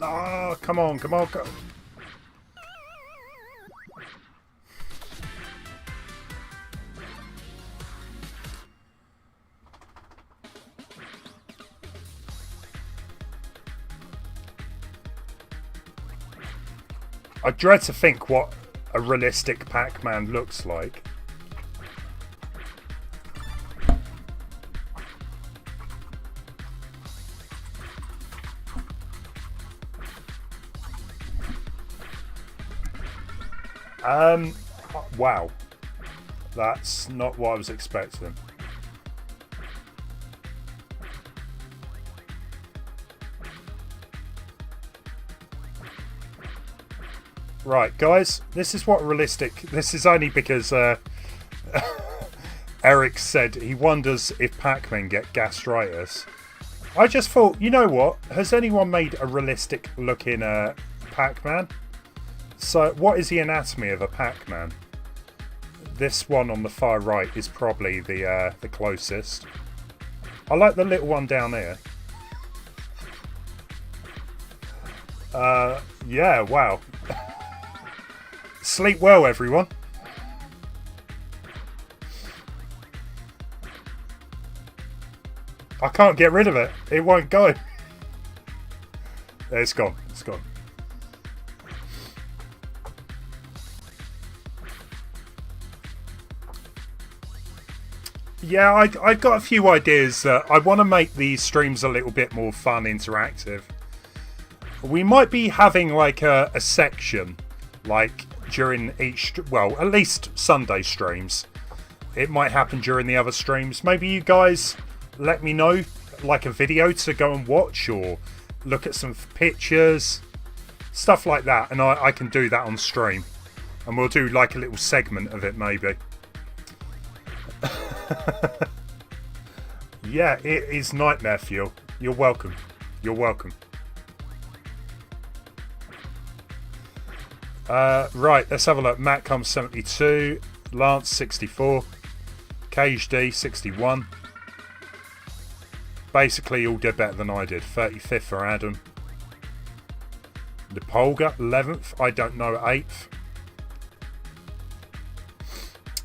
Ah, come on, come on, come. I dread to think what a realistic Pac Man looks like. Wow. That's not what I was expecting. Right, guys, this is what realistic... This is only because Eric said he wonders if Pac-Man get gastritis. I just thought, you know what? Has anyone made a realistic looking Pac-Man? So, what is the anatomy of a Pac-Man? This one on the far right is probably the closest. I like the little one down here. Yeah, wow. Sleep well, everyone. I can't get rid of it. It won't go. It's gone. It's gone. Yeah, I've got a few ideas. I want to make these streams a little bit more fun, interactive. We might be having like a section, like during each, well, at least Sunday streams. It might happen during the other streams. Maybe you guys let me know, like a video to go and watch or look at some pictures, stuff like that, and I can do that on stream. And we'll do like a little segment of it, maybe. Yeah, it is nightmare fuel. You're welcome. You're welcome. Right, let's have a look. Matt comes 72, Lance 64, Cage D 61. Basically, all did better than I did. 35th for Adam. Nepolga 11th. I don't know 8th.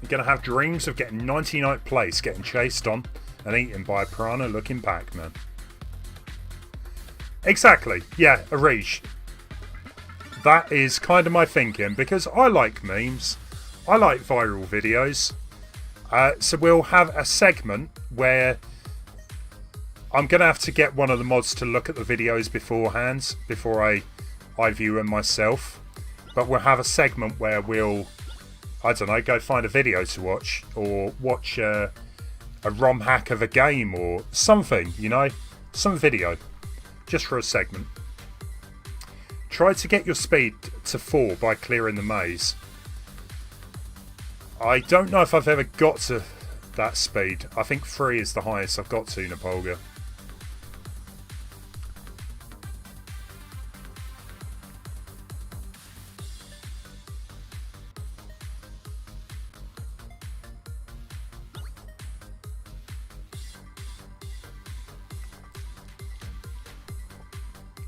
You're going to have dreams of getting 99th place, getting chased on and eaten by a piranha looking Pac Man. Exactly. Yeah, Arish. That is kind of my thinking, because I like memes. I like viral videos. So we'll have a segment where I'm going to have to get one of the mods to look at the videos beforehand, before I view them myself. But we'll have a segment where we'll, I don't know, go find a video to watch, or watch a ROM hack of a game or something, you know, some video, just for a segment. Try to get your speed to 4 by clearing the maze. I don't know if I've ever got to that speed. I think 3 is the highest I've got to, Nepolga.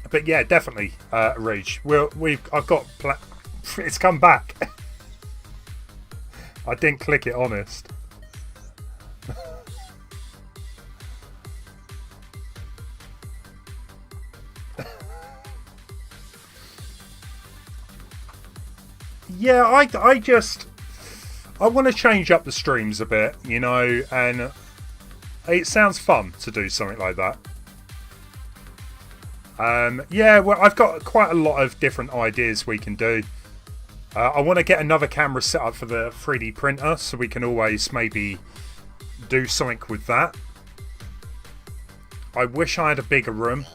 But yeah, definitely, Rage. I've got. It's come back. I didn't click it, honest. Yeah, I want to change up the streams a bit, you know, and it sounds fun to do something like that. Yeah, well, I've got quite a lot of different ideas we can do. I want to get another camera set up for the 3D printer, so we can always maybe do something with that. I wish I had a bigger room,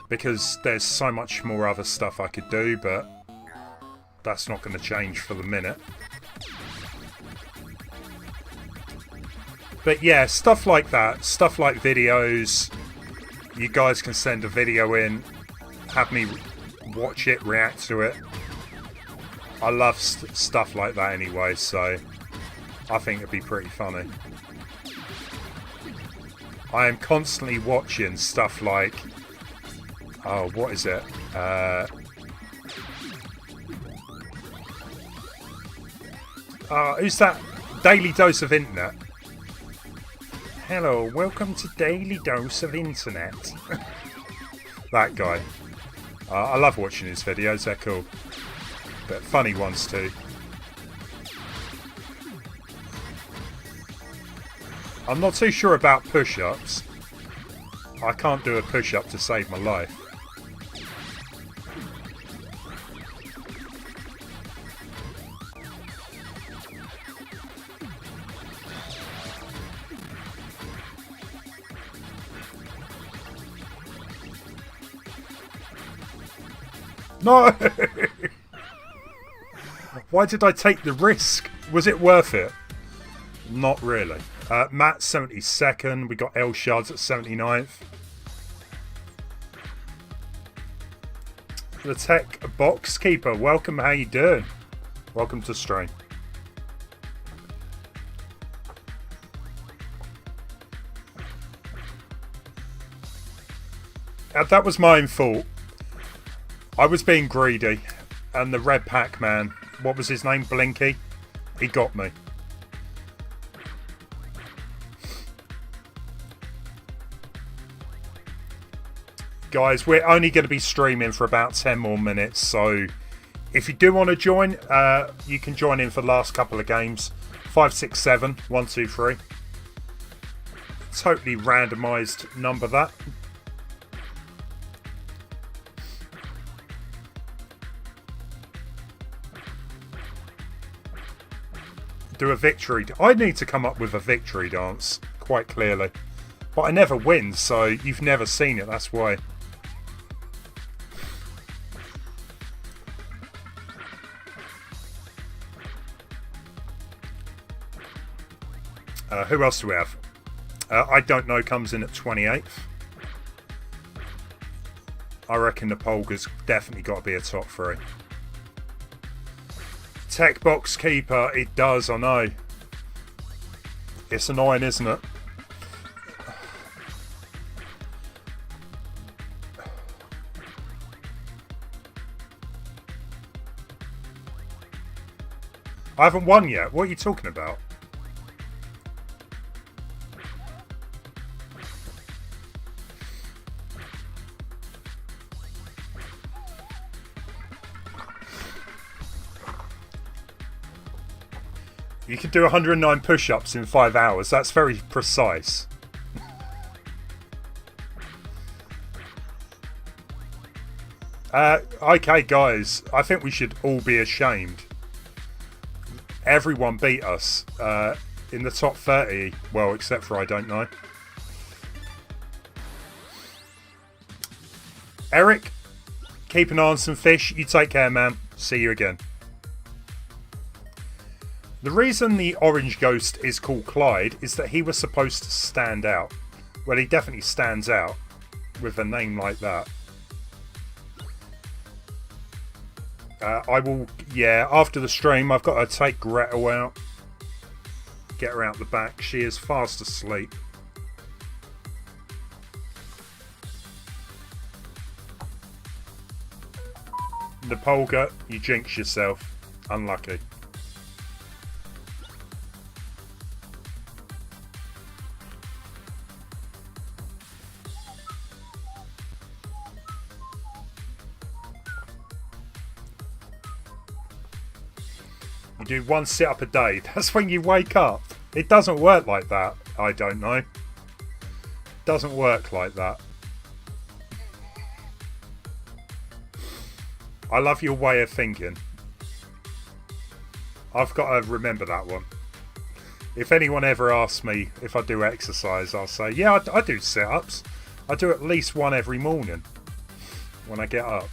because there's so much more other stuff I could do, but that's not going to change for the minute. But yeah, stuff like that, stuff like videos. You guys can send a video in, have me watch it, react to it. I love stuff like that anyway, so I think it'd be pretty funny. I am constantly watching stuff like Oh, what is it? Who's that? Daily Dose of Internet. Hello, welcome to Daily Dose of Internet. That guy. I love watching his videos, they're cool. But funny ones too. I'm not too sure about push-ups. I can't do a push-up to save my life. No! Why did I take the risk? Was it worth it? Not really. Matt 72nd. We got L Shards at 79th. The Tech Box Keeper. Welcome. How you doing? Welcome to stream. That was my own fault. I was being greedy, and the red Pac Man, what was his name, Blinky? He got me. Guys, we're only going to be streaming for about 10 more minutes, so if you do want to join, you can join in for the last couple of games. 5, 6, 7, 1, 2, 3. Totally randomised number that. Do a victory. I need to come up with a victory dance, quite clearly. But I never win, so you've never seen it, that's why. Who else do we have? I don't know comes in at 28th. I reckon the Polga's definitely got to be a top 3. Tech Box Keeper, it does, I know. It's annoying, isn't it? I haven't won yet. What are you talking about? You can do 109 push-ups in 5 hours. That's very precise. Okay, guys. I think we should all be ashamed. Everyone beat us in the top 30. Well, except for I don't know. Eric, keep an eye on some fish. You take care, man. See you again. The reason the orange ghost is called Clyde is that he was supposed to stand out. Well, he definitely stands out with a name like that. I will, yeah, after the stream, I've got to take Gretel out. Get her out the back. She is fast asleep. The Polga, you jinx yourself. Unlucky. You do 1 sit-up a day. That's when you wake up. It doesn't work like that. I don't know. Doesn't work like that. I love your way of thinking. I've got to remember that one. If anyone ever asks me if I do exercise, I'll say, yeah, I do sit-ups. I do at least one every morning when I get up.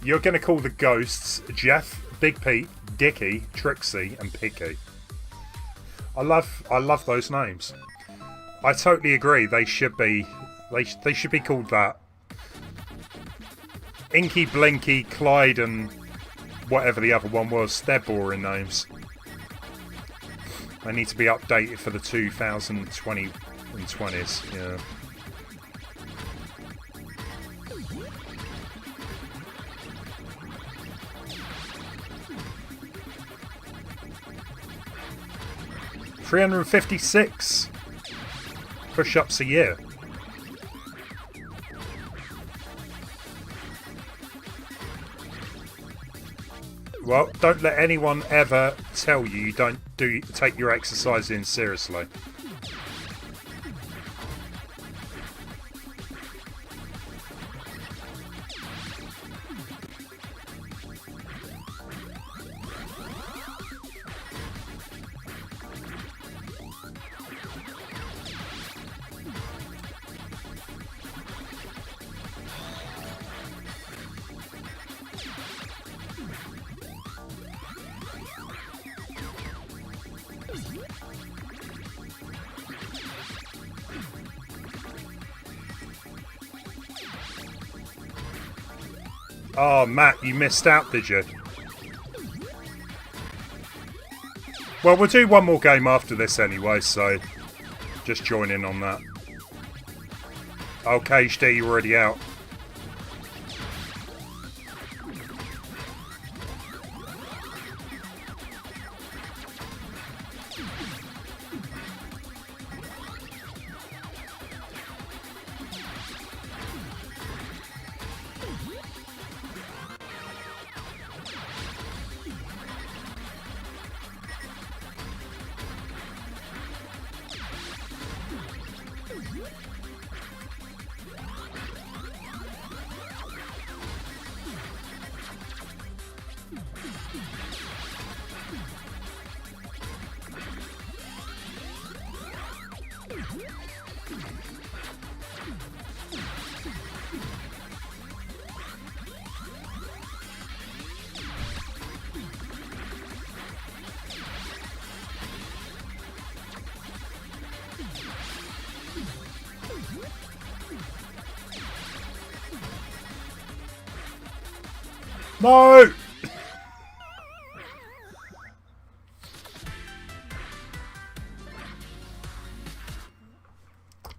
You're going to call the ghosts Jeff, Big Pete, Dickie, Trixie and Picky. I love those names. I totally agree. They should be called that. Inky, Blinky, Clyde and whatever the other one was. They're boring names. They need to be updated for the 2020 in 20s, yeah. $356 push-ups a year. Well, don't let anyone ever tell you don't take your exercise in seriously. Oh, Matt, you missed out, did you? Well, we'll do one more game after this anyway, so just join in on that. Okay, HD, you're already out. No!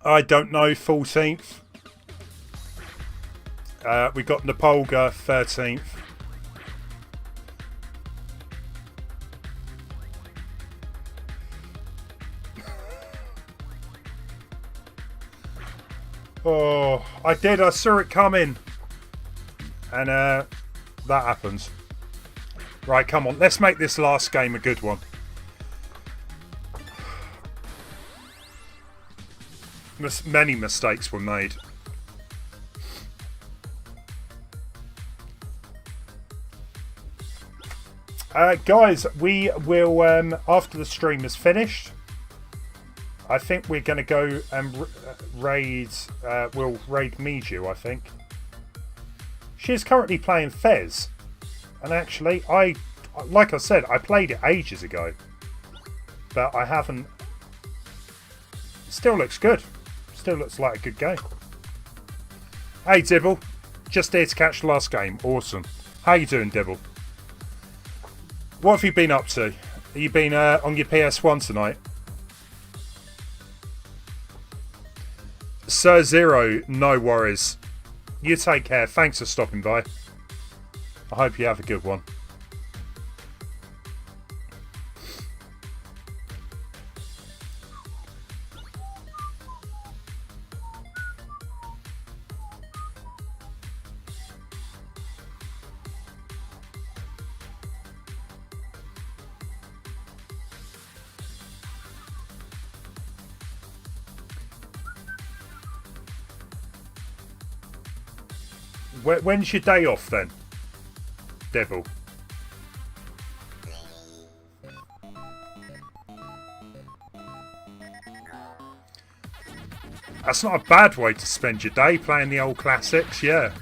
I don't know, 14th. We got Napolga, 13th. Oh, I saw it coming. And that happens. Right, come on, let's make this last game a good one. Many mistakes were made. Guys, we will, after the stream is finished, I think we're going to go and raid, we'll raid Miju, I think. She's currently playing Fez. And actually, like I said, I played it ages ago. But I haven't... Still looks good. Still looks like a good game. Hey, Dibble. Just here to catch the last game. Awesome. How you doing, Dibble? What have you been up to? Have you been on your PS1 tonight? Sir Zero, no worries. You take care. Thanks for stopping by. I hope you have a good one. When's your day off then, Devil? That's not a bad way to spend your day, playing the old classics, yeah.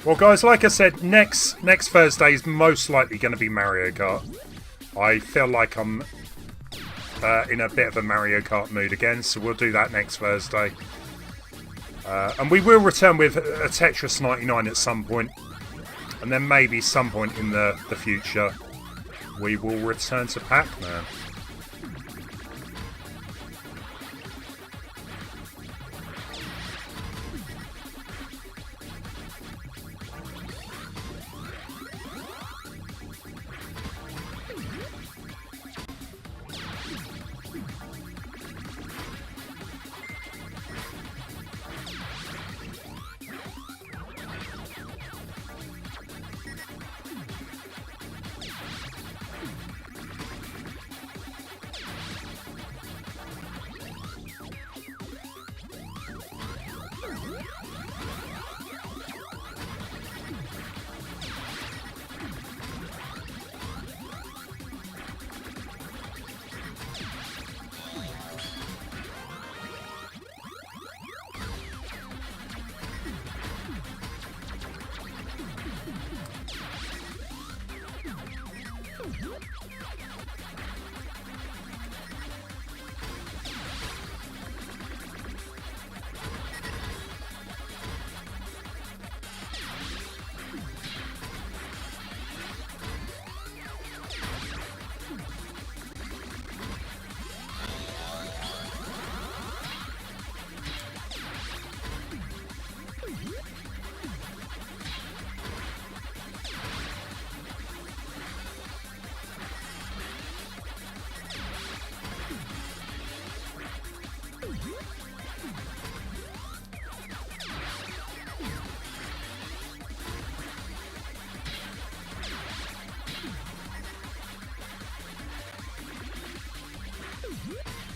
Well, guys, like I said, next Thursday is most likely going to be Mario Kart. I feel like I'm in a bit of a Mario Kart mood again, so we'll do that next Thursday. And we will return with a Tetris 99 at some point. And then maybe some point in the future, we will return to Pac Man.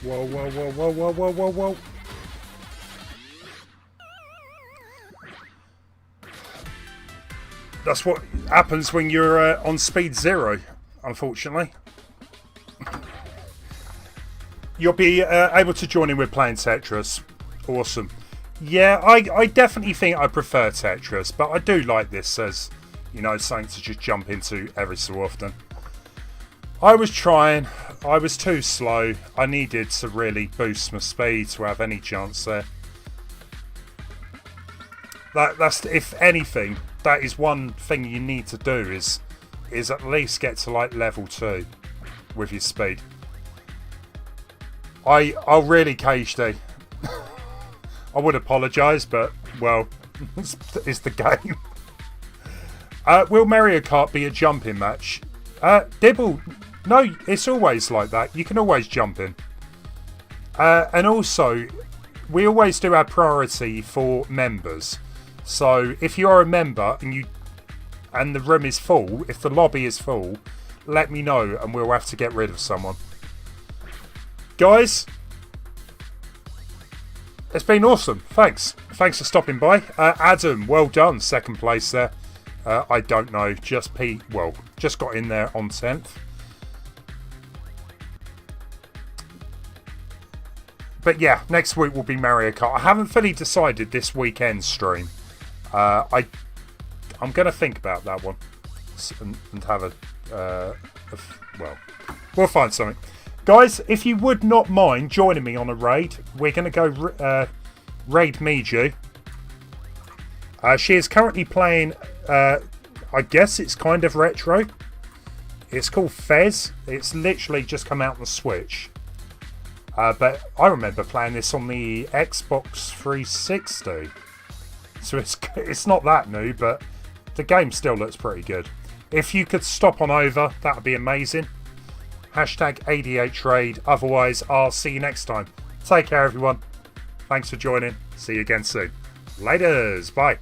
Whoa, whoa, whoa, whoa, whoa, whoa, whoa, whoa. That's what happens when you're on speed 0, unfortunately. You'll be able to join in with playing Tetris. Awesome. Yeah, I definitely think I prefer Tetris, but I do like this as, you know, something to just jump into every so often. I was trying. I was too slow. I needed to really boost my speed to have any chance there. That's, if anything, that is one thing you need to do is at least get to like level 2 with your speed. I'll really KHD. I would apologise, but well, it's the game. Will Mario Kart be a jumping match? Dibble. No, it's always like that. You can always jump in. And also, we always do our priority for members. So if you're a member and the room is full, if the lobby is full, let me know and we'll have to get rid of someone. Guys, it's been awesome. Thanks for stopping by. Adam, well done, 2nd place there. I don't know, just got in there on 10th. But yeah, next week will be Mario Kart. I haven't fully decided this weekend stream. I'm going to think about that one and have well, we'll find something. Guys, if you would not mind joining me on a raid, we're going to go raid Miju. She is currently playing, I guess it's kind of retro. It's called Fez. It's literally just come out on the Switch. But I remember playing this on the Xbox 360. So it's not that new, but the game still looks pretty good. If you could stop on over, that would be amazing. Hashtag ADHRaid. Otherwise, I'll see you next time. Take care, everyone. Thanks for joining. See you again soon. Laters. Bye.